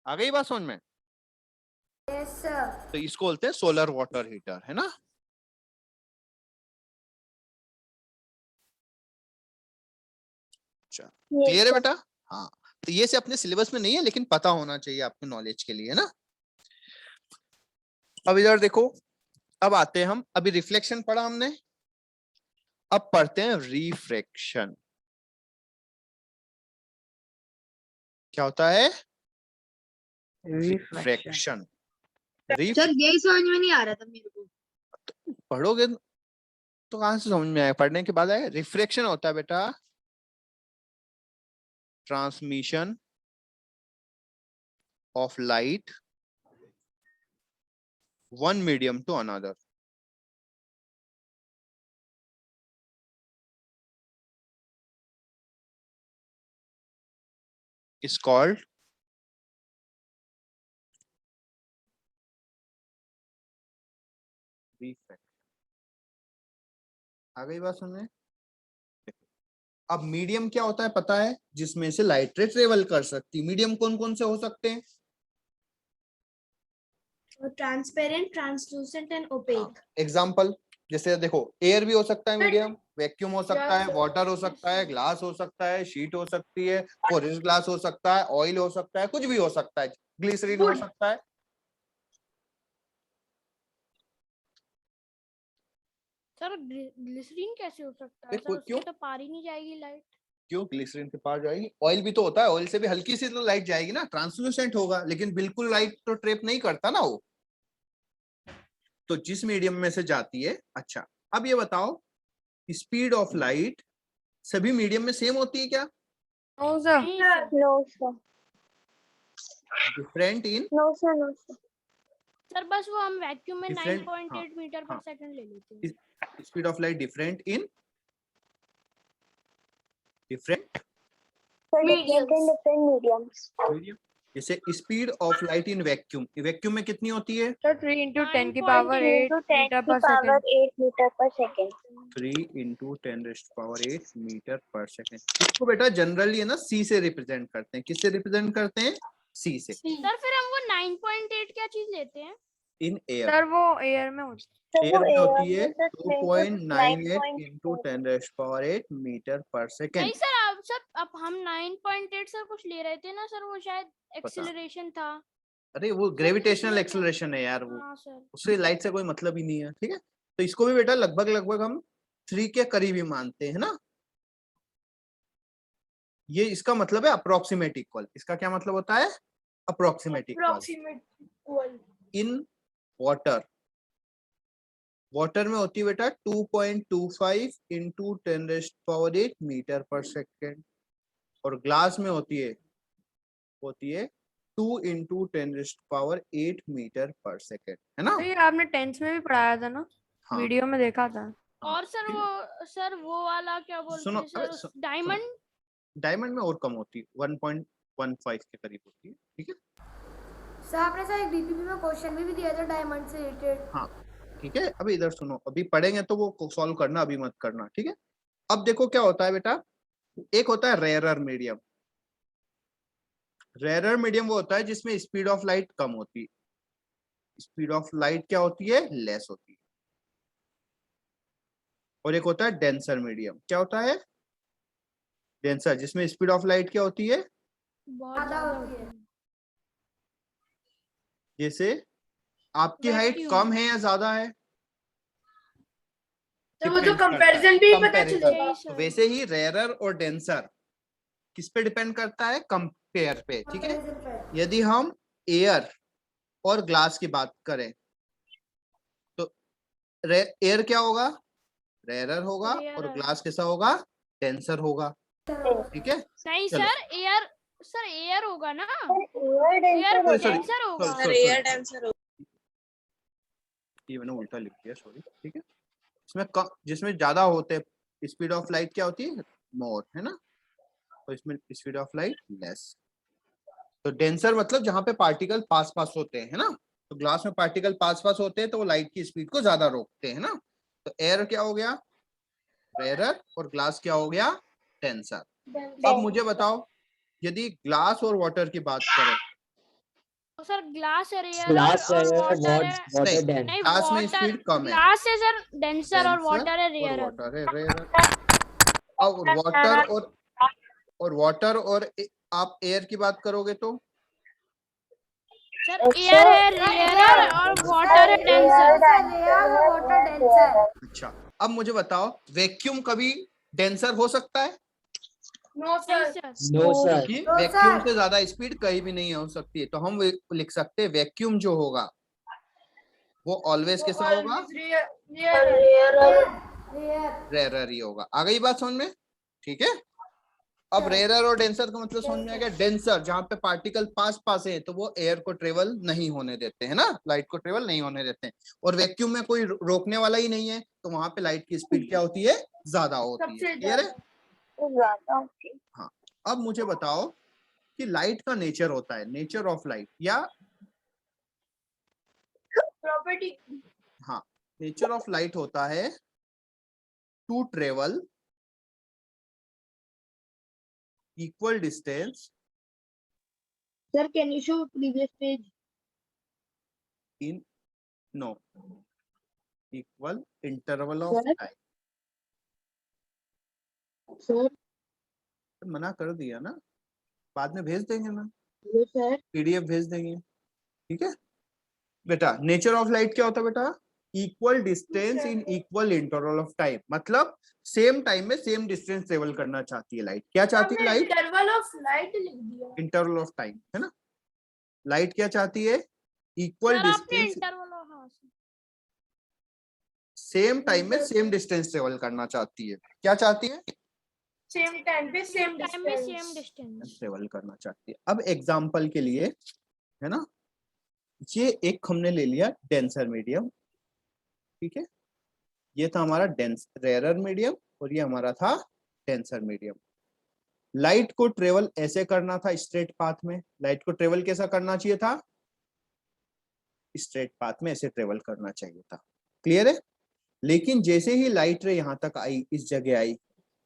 Speaker 3: आ गई बात समझ में? तो इसको बोलते हैं सोलर वाटर हीटर, है ना। क्लियर है बेटा? हाँ, तो ये से अपने सिलेबस में नहीं है लेकिन पता होना चाहिए आपको नॉलेज के लिए, है ना। अब इधर देखो, अब आते हैं हम, अभी रिफ्लेक्शन पढ़ा हमने, अब पढ़ते हैं रिफ्रैक्शन। क्या होता है? रिफ्रैक्शन।
Speaker 1: सर यही समझ में नहीं आ रहा था मेरे को।
Speaker 3: पढ़ोगे तो कहां से समझ में आएगा? पढ़ने के बाद आएगा। रिफ्रैक्शन होता है बेटा transmission of light one medium to another. Is called refraction. आ गई बात समझ में? अब मीडियम क्या होता है पता है, जिसमें से लाइट रे ट्रेवल कर सकती। मीडियम कौन कौन से हो सकते हैं?
Speaker 5: Transparent, translucent and opaque.
Speaker 3: Example जैसे देखो, एयर भी हो सकता है मीडियम, वैक्यूम हो सकता है, वाटर हो सकता है, ग्लास हो सकता है, शीट हो सकती है, पोरेस ग्लास हो सकता है, ऑयल हो सकता है, कुछ भी हो सकता है, ग्लिसरीन हो सकता है।
Speaker 6: सर ग्लिसरीन कैसे हो सकता है
Speaker 3: देखो,
Speaker 6: सर,
Speaker 3: क्यों?
Speaker 6: उसके तो पार ही नहीं जाएगी लाइट।
Speaker 3: क्यों ग्लिसरीन के पार जाएगी? ऑयल भी तो होता है, ऑयल से भी हल्की सी तो लाइट जाएगी ना, ट्रांसलूसेंट होगा, लेकिन बिल्कुल लाइट तो ट्रेप नहीं करता ना वो। तो जिस मीडियम में से जाती है। अच्छा, अब ये बताओ, स्पीड ऑफ लाइट सभी मीडियम में सेम होती है क्या?
Speaker 5: No sir.
Speaker 6: नहीं sir,
Speaker 4: No, sir.
Speaker 3: Different in
Speaker 4: No, sir. No, sir.
Speaker 6: Sir बस वो हम वैक्यूम में
Speaker 3: Different,
Speaker 6: 9.8 मीटर पर
Speaker 3: हाँ।
Speaker 6: सेकंड ले लेते हैं।
Speaker 3: Speed of light different in different
Speaker 4: So different in different mediums.
Speaker 3: Medium. जैसे speed of light in vacuum, vacuum में कितनी होती है?
Speaker 5: सर 3 into 10 की
Speaker 6: 9.8
Speaker 5: पावर
Speaker 4: 3
Speaker 5: 8
Speaker 4: into 10
Speaker 5: मीटर
Speaker 4: की
Speaker 5: पर
Speaker 4: power
Speaker 5: second.
Speaker 4: 8 meter per second.
Speaker 3: 3 into 10⁻⁸ metre per second. इसको बेटा जनरली है ना सी से रिप्रेजेंट करते हैं। किससे रिप्रेजेंट करते हैं? सी से।
Speaker 6: सर फिर हम वो 9.8 क्या चीज लेते हैं?
Speaker 3: इन एयर,
Speaker 5: सर वो एयर में होता
Speaker 4: So
Speaker 3: एयर में होती है
Speaker 4: में से
Speaker 3: 2.98 into 10⁸ मीटर पर
Speaker 6: नहीं
Speaker 3: सेकेंड।
Speaker 6: सर, अब हम 9.8 सर कुछ ले रहे थे ना सर, वो शायद एक्सीलरेशन था।
Speaker 3: अरे वो ग्रेविटेशनल
Speaker 6: उसमें
Speaker 3: एक्सेलरेशन है यार, वो
Speaker 6: हाँ सर।
Speaker 3: उससे लाइट से कोई मतलब ही नहीं है। ठीक है, तो इसको भी बेटा लगभग लगभग हम 3 के करीब ही मानते हैं ना। ये इसका मतलब है अप्रोक्सीमेट इक्वल। इसका क्या मतलब होता है? Approximate equal. In water, water में होती है बेटा 2.25 into 10⁸ मीटर पर सेकेंड, और ग्लास में होती है 2 into 10⁸ मीटर पर सेकेंड, है ना?
Speaker 5: है। ये आपने 10th में भी पढ़ाया था ना,
Speaker 3: हाँ।
Speaker 5: वीडियो में देखा था।
Speaker 6: और सर वो वाला क्या बोलते
Speaker 3: सुनो,
Speaker 6: हैं
Speaker 3: अबे
Speaker 6: सर, डायमंड।
Speaker 3: डायमंड में और कम होती है, 1.15 के करीब होती है। ठीक है,
Speaker 9: सर आपने सर एक डीपीपी में क्वेश्चन भी दिया था डायमंड से रिलेटेड।
Speaker 3: हाँ ठीक है। अभी इधर सुनो, अभी पढ़ेंगे तो वो सॉल्व करना, अभी मत करना। ठीक है, अब देखो क्या होता है बेटा, एक होता है रेयरर मीडियम। रेयरर मीडियम वो होता है जिसमें स्पीड ऑफ लाइट कम होती है, स्पीड ऑफ लाइट क्या होती है? लेस होती है। और एक होता है डेंसर मीडियम। क्या होता है? डेंसर, जिसमें स्पीड ऑफ लाइट क्या होती है?
Speaker 6: बहुत ज्यादा होती है।
Speaker 3: जैसे आपकी हाइट
Speaker 6: Vacuum।
Speaker 3: कम है या ज्यादा है?
Speaker 1: तो वो तो
Speaker 3: Depend करता है,
Speaker 1: कंपैरिजन भी पता
Speaker 3: comparison।
Speaker 1: चलेगा।
Speaker 6: यही सर।
Speaker 3: वैसे ही रेयरर और डेंसर किस पे डिपेंड करता है? कंपेयर पे। ठीक है, यदि हम एयर और ग्लास की बात करें तो एयर क्या होगा? रेयरर होगा, और
Speaker 6: Rarer।
Speaker 3: ग्लास कैसा होगा? डेंसर होगा। ठीक है,
Speaker 6: नहीं
Speaker 3: चलो।
Speaker 6: सर एयर होगा ना,
Speaker 4: Air
Speaker 6: air
Speaker 4: denser
Speaker 3: sorry,
Speaker 6: denser होगा।
Speaker 3: ये मैंने उल्टा लिख दिया, सॉरी। ठीक है, इसमें जिसमें ज्यादा होते हैं स्पीड ऑफ लाइट क्या होती है? मोर, है ना? और इसमें स्पीड ऑफ लाइट लेस। तो डेंसर मतलब जहां पे पार्टिकल पास पास होते हैं, है ना? तो ग्लास में पार्टिकल पास पास होते हैं तो वो लाइट की स्पीड को ज्यादा रोकते हैं ना। तो एयर क्या हो गया? रेयरर, और ग्लास क्या हो गया? डेंसर। अब मुझे बताओ, यदि ग्लास और वाटर की बात करें,
Speaker 6: तो सर ग्लास है रेयर
Speaker 10: ग्लास
Speaker 6: और
Speaker 10: है,
Speaker 6: वाटर है।
Speaker 10: वाटर
Speaker 3: नहीं,
Speaker 10: डेंस।
Speaker 6: नहीं
Speaker 3: ग्लास में
Speaker 6: वाटर,
Speaker 3: स्पीड कम है,
Speaker 6: ग्लास है सर डेंसर और
Speaker 3: डेंसर
Speaker 6: वाटर है
Speaker 3: और
Speaker 6: रेयर।
Speaker 3: वाटर है रेयरर। और वाटर और आप एयर की बात करोगे तो
Speaker 6: सर एयर है रेयर और वाटर है डेंसर।
Speaker 9: Water denser.
Speaker 3: अच्छा, अब मुझे बताओ, वैक्यूम कभी डेंसर हो सकता है?
Speaker 1: नो
Speaker 6: नहीं
Speaker 1: सर।
Speaker 6: सर।
Speaker 10: No sir.
Speaker 3: क्योंकि वैक्यूम से ज्यादा स्पीड कहीं भी नहीं हो सकती है। तो हम लिख सकते हैं वैक्यूम जो होगा वो ऑलवेज कैसा होगा? रेयरर ही होगा। आ गई बात समझ में? ठीक है, अब रेयरर और डेंसर का मतलब समझ में आ गया। डेंसर जहां पे पार्टिकल पास पास है तो वो एयर को ट्रेवल नहीं होने देते हैं ना, लाइट को ट्रेवल नहीं होने देते हैं। और वैक्यूम में कोई रोकने वाला ही नहीं है तो वहां पे लाइट की स्पीड क्या होती है? ज्यादा होती है। क्लियर है?
Speaker 4: ज्यादा होती है।
Speaker 3: हाँ, अब मुझे बताओ कि लाइट का नेचर होता है, नेचर ऑफ लाइट, या
Speaker 1: प्रॉपर्टी।
Speaker 3: हाँ, नेचर ऑफ लाइट होता है to travel equal distance
Speaker 1: Sir, can you show previous page?
Speaker 3: In no equal interval of
Speaker 1: Sir?
Speaker 3: Time.
Speaker 1: Sir,
Speaker 3: मना कर दिया ना, बाद में भेज देंगे ना,
Speaker 1: yes, sir.
Speaker 3: पीडीएफ भेज देंगे, ठीक है बेटा। नेचर ऑफ लाइट क्या होता है बेटा? Equal distance in equal interval of time, मतलब सेम टाइम में सेम डिस्टेंस ट्रेवल करना चाहती है लाइट। क्या चाहती है लाइट?
Speaker 1: Interval of light लिख दिया.
Speaker 3: इंटरवल ऑफ टाइम, है ना। लाइट क्या चाहती है? इक्वल
Speaker 6: सर आपने
Speaker 3: डिस्टेंस,
Speaker 6: इंटरवल हाँ
Speaker 3: सेम टाइम में सेम डिस्टेंस ट्रेवल करना चाहती है। क्या चाहती है?
Speaker 1: Same time पे same
Speaker 6: टाइम में सेम
Speaker 1: distance.
Speaker 6: डिस्टेंस।
Speaker 3: ट्रेवल करना चाहती है। अब एग्जांपल के लिए, है ना, ये एक हमने ले लिया डेंसर मीडियम, ठीक है, ये था हमारा डेंस रेयरर मीडियम और ये हमारा था डेंसर मीडियम। लाइट को ट्रेवल ऐसे करना था स्ट्रेट पाथ में। लाइट को ट्रेवल कैसा करना चाहिए था? स्ट्रेट पाथ में ऐसे ट्रेवल करना चाहिए था। क्लियर है? लेकिन जैसे ही लाइट रे यहाँ तक आई, इस जगह आई,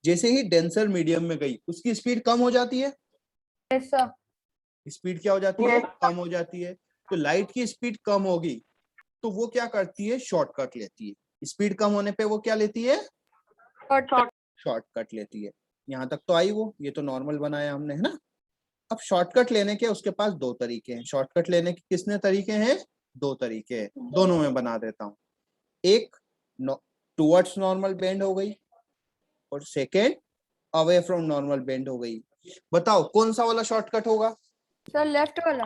Speaker 3: जैसे ही डेंसर मीडियम में गई, उसकी स्पीड कम हो जाती है।
Speaker 1: Yes, sir.
Speaker 3: स्पीड क्या हो जाती है? कम हो जाती है। तो लाइट की स्पीड कम होगी तो वो क्या करती है? शॉर्टकट लेती है। स्पीड कम होने पे वो क्या लेती है? शॉर्टकट लेती है। यहाँ तक तो आई वो, ये तो नॉर्मल बनाया हमने, है ना। अब शॉर्टकट लेने के उसके पास दो तरीके हैं। शॉर्टकट लेने के कितने तरीके हैं? दो तरीके हैं, दोनों में बना देता हूँ। एक टुवर्ड्स नॉर्मल बेंड हो गई और second away from normal bend हो गई। बताओ कौन सा वाला शॉर्टकट होगा?
Speaker 1: Sir, left वाला.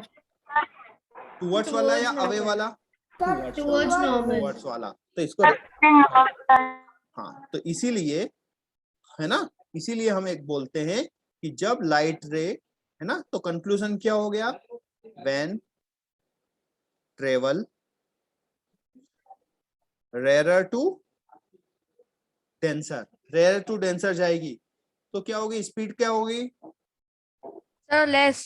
Speaker 3: टुवर्ड्स वाला या अवे वाला?
Speaker 8: Towards normal.
Speaker 3: टुवर्ड्स वाला। तो इसको हाँ, तो इसीलिए, है ना, इसीलिए हम एक बोलते हैं कि जब लाइट रे, है ना, तो कंक्लूजन क्या हो गया? When travel rare to denser, rare to denser जाएगी तो क्या होगी? स्पीड क्या होगी?
Speaker 1: Sir, less.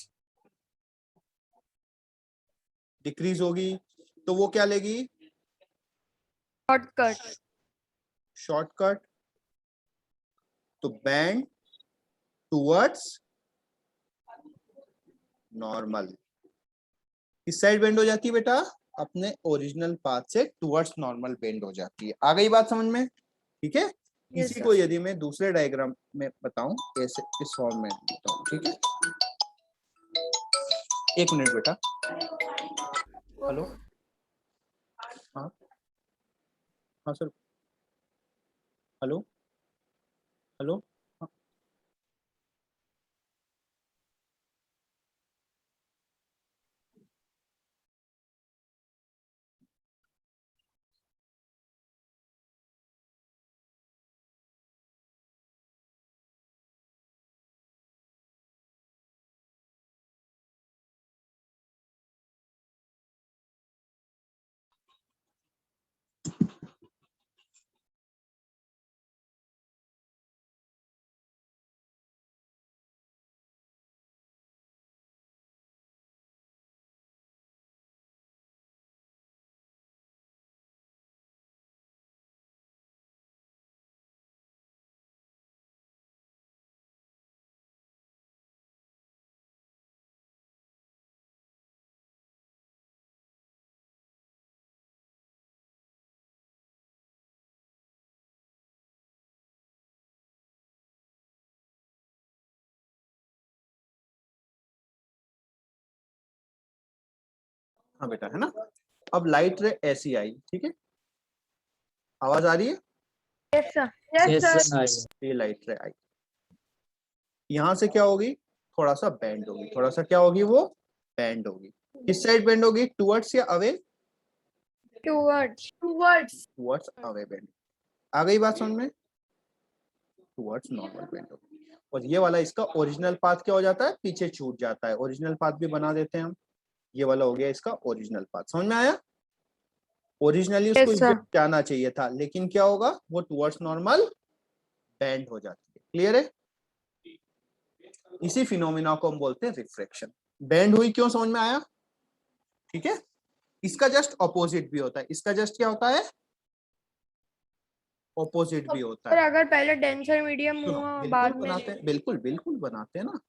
Speaker 3: डिक्रीज होगी। तो वो क्या लेगी?
Speaker 1: Shortcut.
Speaker 3: शॉर्टकट। तो बैंड टुवर्ड्स नॉर्मल। किस साइड बेंड हो जाती है बेटा? अपने ओरिजिनल पाथ से टुवर्ड्स नॉर्मल बेंड हो जाती है। आ गई बात समझ में? ठीक है।
Speaker 1: Yes,
Speaker 3: इसी
Speaker 1: sir.
Speaker 3: को यदि मैं दूसरे डायग्राम में बताऊं, ऐसे इस फॉर्म में बताऊं, ठीक है। एक मिनट बेटा। हेलो, हाँ हाँ सर, हेलो हेलो, हाँ। हाँ बेटा, है ना। अब लाइट रे ऐसी आई, ठीक है, आवाज आ रही है?
Speaker 1: Yes, sir. Yes,
Speaker 10: Yes,
Speaker 1: sir.
Speaker 10: sir. I-
Speaker 3: ये लाइट रे आई, यहाँ से क्या होगी? थोड़ा सा बेंड होगी। थोड़ा सा क्या होगी? वो बेंड होगी। किस साइड बेंड होगी? टुवर्ड्स या away?
Speaker 1: Towards. Towards.
Speaker 3: Towards away bend. आ गई बात समझ में? टुवर्ड्स नॉर्मल बेंड होगी। और ये वाला इसका ओरिजिनल पाथ क्या हो जाता है? पीछे छूट जाता है। ओरिजिनल पाथ भी बना देते हैं हम। ये वाला हो गया इसका ओरिजिनल पाथ। समझ में आया? ओरिजिनली उसको
Speaker 1: Yes, sir.
Speaker 3: जाना चाहिए था, लेकिन क्या होगा? वो टुवर्ड्स नॉर्मल बेंड हो जाती है। क्लियर है? इसी फिनोमिना को हम बोलते हैं रिफ्रैक्शन। बेंड हुई क्यों? समझ में आया? ठीक है। इसका जस्ट ऑपोजिट भी होता है। इसका जस्ट क्या होता है? ऑपोजिट भी होता
Speaker 5: और
Speaker 3: है।
Speaker 5: अगर पहले डेंसर मीडियम
Speaker 3: सुनो,
Speaker 5: हुआ
Speaker 3: बिल्कुल
Speaker 5: बाद में
Speaker 3: बनाते हैं, बिल्कुल बिल्कुल बनाते हैं ना,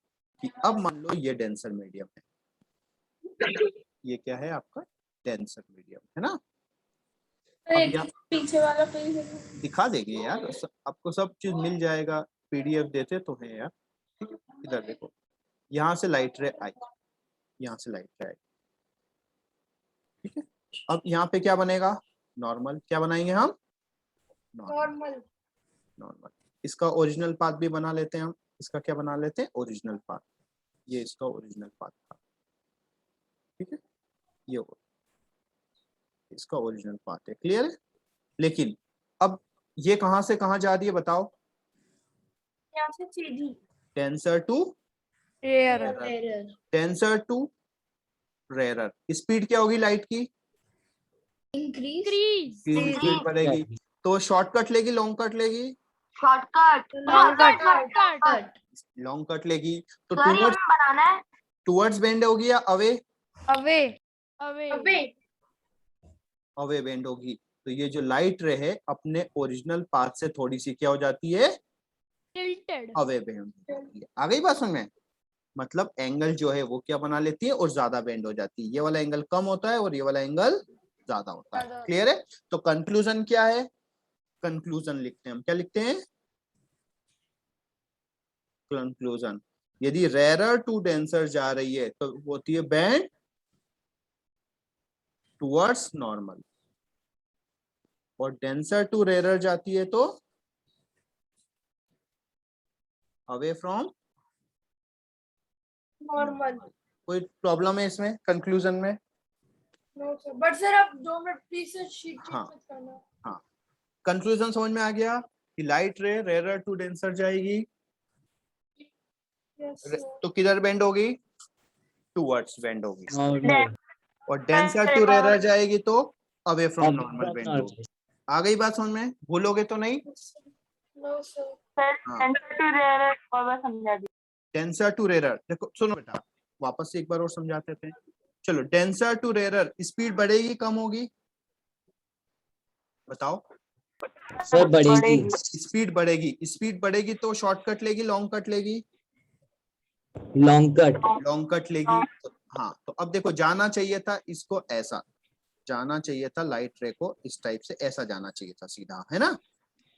Speaker 3: कि अब मान लो ये डेंसर मीडियम है, ये क्या है आपका डेंसर मीडियम है ना। अब यहाँ
Speaker 9: पीछे वाला पेज
Speaker 3: दिखा देंगे यार, आपको सब चीज मिल जाएगा, पीडीएफ देते तो है यार। ठीक है, इधर देखो, यहाँ से लाइट रे आई, यहाँ से लाइट रे आई, ठीक है। अब यहाँ पे क्या बनेगा, नॉर्मल। क्या बनाएंगे हम,
Speaker 1: नॉर्मल।
Speaker 3: नॉर्मल। इसका ओरिजिनल पाथ भी बना लेते हैं हम, इसका क्या बना लेते हैं, ओरिजिनल पाथ। ये इसका ओरिजिनल पाथ था, ठीक है, ये इसका ओरिजिनल पाथ है। क्लियर है। लेकिन अब ये कहां से कहां जा रही है बताओ,
Speaker 1: यहाँ से सीधी।
Speaker 3: Denser to
Speaker 5: rarer
Speaker 3: denser to rarer. Speed क्या होगी लाइट की,
Speaker 6: इंक्रीज
Speaker 3: स्पीड बढ़ेगी। तो शॉर्टकट लेगी, लॉन्ग कट लेगी,
Speaker 2: शॉर्टकट
Speaker 3: लॉन्ग कट लेगी। तो
Speaker 2: सर ये हमें बनाना है।
Speaker 3: टूवर्ड्स बेंड होगी या away,
Speaker 5: away
Speaker 6: away
Speaker 3: away bend होगी। तो ये जो लाइट रे है अपने ओरिजिनल पाथ से थोड़ी सी क्या हो जाती है,
Speaker 6: टिल्टेड
Speaker 3: अवे बेंड हो जाती है। आ गई बात समझ में, मतलब एंगल जो है वो क्या बना लेती है, और ज्यादा बेंड हो जाती है। ये वाला एंगल कम होता है और ये वाला एंगल ज्यादा होता है। क्लियर है। तो कंक्लूजन क्या है, कंक्लूजन लिखते हैं हम, क्या लिखते हैं, कंक्लूजन। यदि रेरर टू डेंसर जा रही है तो होती है बेंड टुवर्ड्स नॉर्मल, और डेंसर टू रेरर जाती है तो अवे फ्रॉम
Speaker 1: नॉर्मल।
Speaker 3: कोई प्रॉब्लम है इसमें कंक्लूजन में,
Speaker 1: नो सर, बट सर आप 2 मिनट प्लीज सर शीट
Speaker 3: हाँ।
Speaker 1: मत करना।
Speaker 3: हाँ, कंक्लूजन समझ में आ गया कि light ray rarer to denser जाएगी
Speaker 1: यस सर।
Speaker 3: तो किधर बेंड होगी, टुवर्ड्स बेंड होगी,
Speaker 10: नॉर्मल
Speaker 3: और डेंसर टू रेरर जाएगी तो away from normal
Speaker 10: from
Speaker 3: bend
Speaker 10: normal.
Speaker 3: होगी। आ गई बात समझ में, भूलोगे तो नहीं।
Speaker 1: No sir.
Speaker 3: Denser to rarer, देखो सुनो बेटा, वापस से एक बार और समझाते थे। चलो, डेंसर टू रेरर स्पीड बढ़ेगी कम होगी, बताओ।
Speaker 10: सर बढ़ेगी,
Speaker 3: स्पीड बढ़ेगी, स्पीड बढ़ेगी तो शॉर्टकट लेगी, लॉन्ग कट लेगी,
Speaker 10: लॉन्ग कट,
Speaker 3: लॉन्ग कट लेगी। तो हाँ, तो अब देखो, जाना चाहिए था इसको ऐसा, जाना चाहिए था लाइट रे को इस टाइप से, ऐसा जाना चाहिए था सीधा, है ना।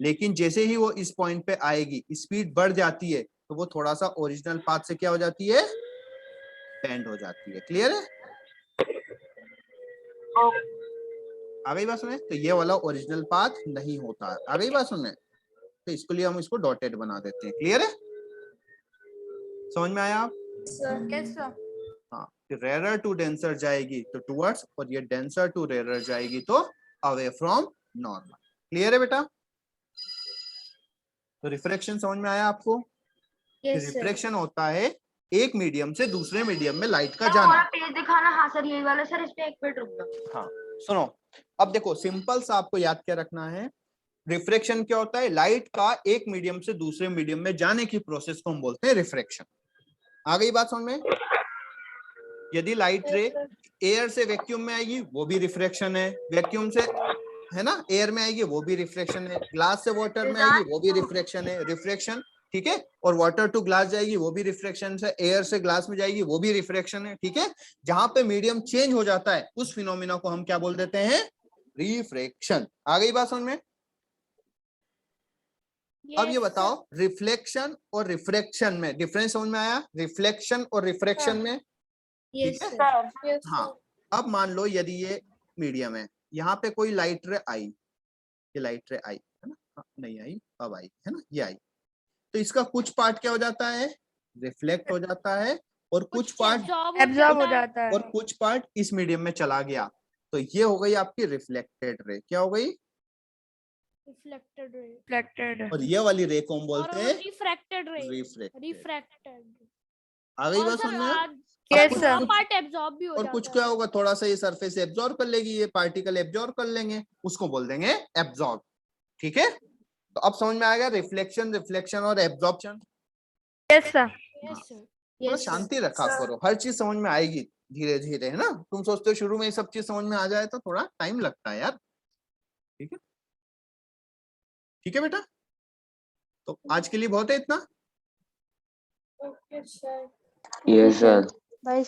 Speaker 3: लेकिन जैसे ही वो इस पॉइंट पे आएगी, स्पीड बढ़ जाती है, तो वो थोड़ा सा ओरिजिनल पाथ से क्या हो जाती है, बेंड हो जाती है। क्लियर है। आ गई बात सुने, तो ये वाला ओरिजिनल पाथ नहीं होता है। आ गई बात सुनने, तो इसके लिए हम इसको डॉटेड बना देते हैं। क्लियर है, समझ में आया आप। हाँ, रेरर टू डेंसर जाएगी तो टुवर्ड्स, और ये डेंसर टू रेरर जाएगी तो अवे फ्रॉम नॉर्मल। क्लियर है बेटा। तो रिफ्रैक्शन समझ में आया आपको। रिफ्रैक्शन होता है एक मीडियम से दूसरे मीडियम में लाइट का जाना।
Speaker 2: पेज दिखाना। हाँ सर यही वाला सर, इस पे एक मिनट रुक जाओ।
Speaker 3: हाँ सुनो, अब देखो सिंपल सा आपको याद क्या रखना है, रिफ्रैक्शन क्या होता है, लाइट का एक मीडियम से दूसरे मीडियम में जाने की प्रोसेस को हम बोलते हैं रिफ्रैक्शन। आ गई बात समझ में। यदि लाइट रे एयर से वैक्यूम में आएगी वो भी रिफ्रैक्शन है, वैक्यूम से है ना एयर में आएगी वो भी रिफ्रैक्शन है, ग्लास से वाटर में आएगी वो भी रिफ्रैक्शन है, रिफ्रैक्शन। ठीक है, और वाटर टू ग्लास जाएगी वो भी रिफ्रैक्शन है, एयर से ग्लास में जाएगी वो भी रिफ्रैक्शन है। ठीक है, जहां पे मीडियम चेंज हो जाता है उस फिनोमिना को हम क्या बोल देते हैं, रिफ्रैक्शन। आ गई बात समझ में। अब ये बताओ, रिफ्लेक्शन और रिफ्रैक्शन में डिफरेंस समझ में आया, रिफ्लेक्शन और रिफ्रैक्शन में। ठीक है, हाँ। अब मान लो यदि ये मीडियम है, यहाँ पे कोई लाइट रे आई, ये लाइट रे आई है ना, नहीं आई, अब आई है ना, ये आई, तो इसका कुछ पार्ट क्या हो जाता है, रिफ्लेक्ट हो जाता है, और कुछ पार्ट
Speaker 5: एब्जॉर्ब हो जाता है,
Speaker 3: और कुछ पार्ट इस मीडियम में चला गया। तो ये हो गई आपकी रिफ्लेक्टेड रे। क्या हो गई,
Speaker 6: रिफ्लेक्टेड।
Speaker 3: और ये वाली रे को हम बोलते हैं
Speaker 6: रिफ्रैक्टेड रे।
Speaker 3: रिफ्रैक्टेड। आ गई बात समझ में।
Speaker 6: पार्ट एब्जॉर्ब भी हो
Speaker 3: और
Speaker 6: जाता
Speaker 3: कुछ
Speaker 6: है।
Speaker 3: क्या होगा, थोड़ा सा ये सरफेस एब्जॉर्ब कर लेगी, ये पार्टिकल एब्जॉर्ब कर लेंगे, उसको बोल देंगे एब्जॉर्ब। ठीक है, तो अब समझ में आ गया रिफ्लेक्शन, रिफ्लेक्शन और एब्जॉर्प्शन।
Speaker 5: यस सर,
Speaker 3: थोड़ा शांति रखा करो, हर चीज समझ में आएगी धीरे धीरे, है ना। तुम सोचते हो शुरू में ये सब चीज समझ में आ जाए तो थोड़ा टाइम लगता है यार। ठीक है, ठीक है बेटा, तो आज के लिए बहुत है इतना।
Speaker 1: Okay sir.
Speaker 10: Yes sir.
Speaker 4: Bye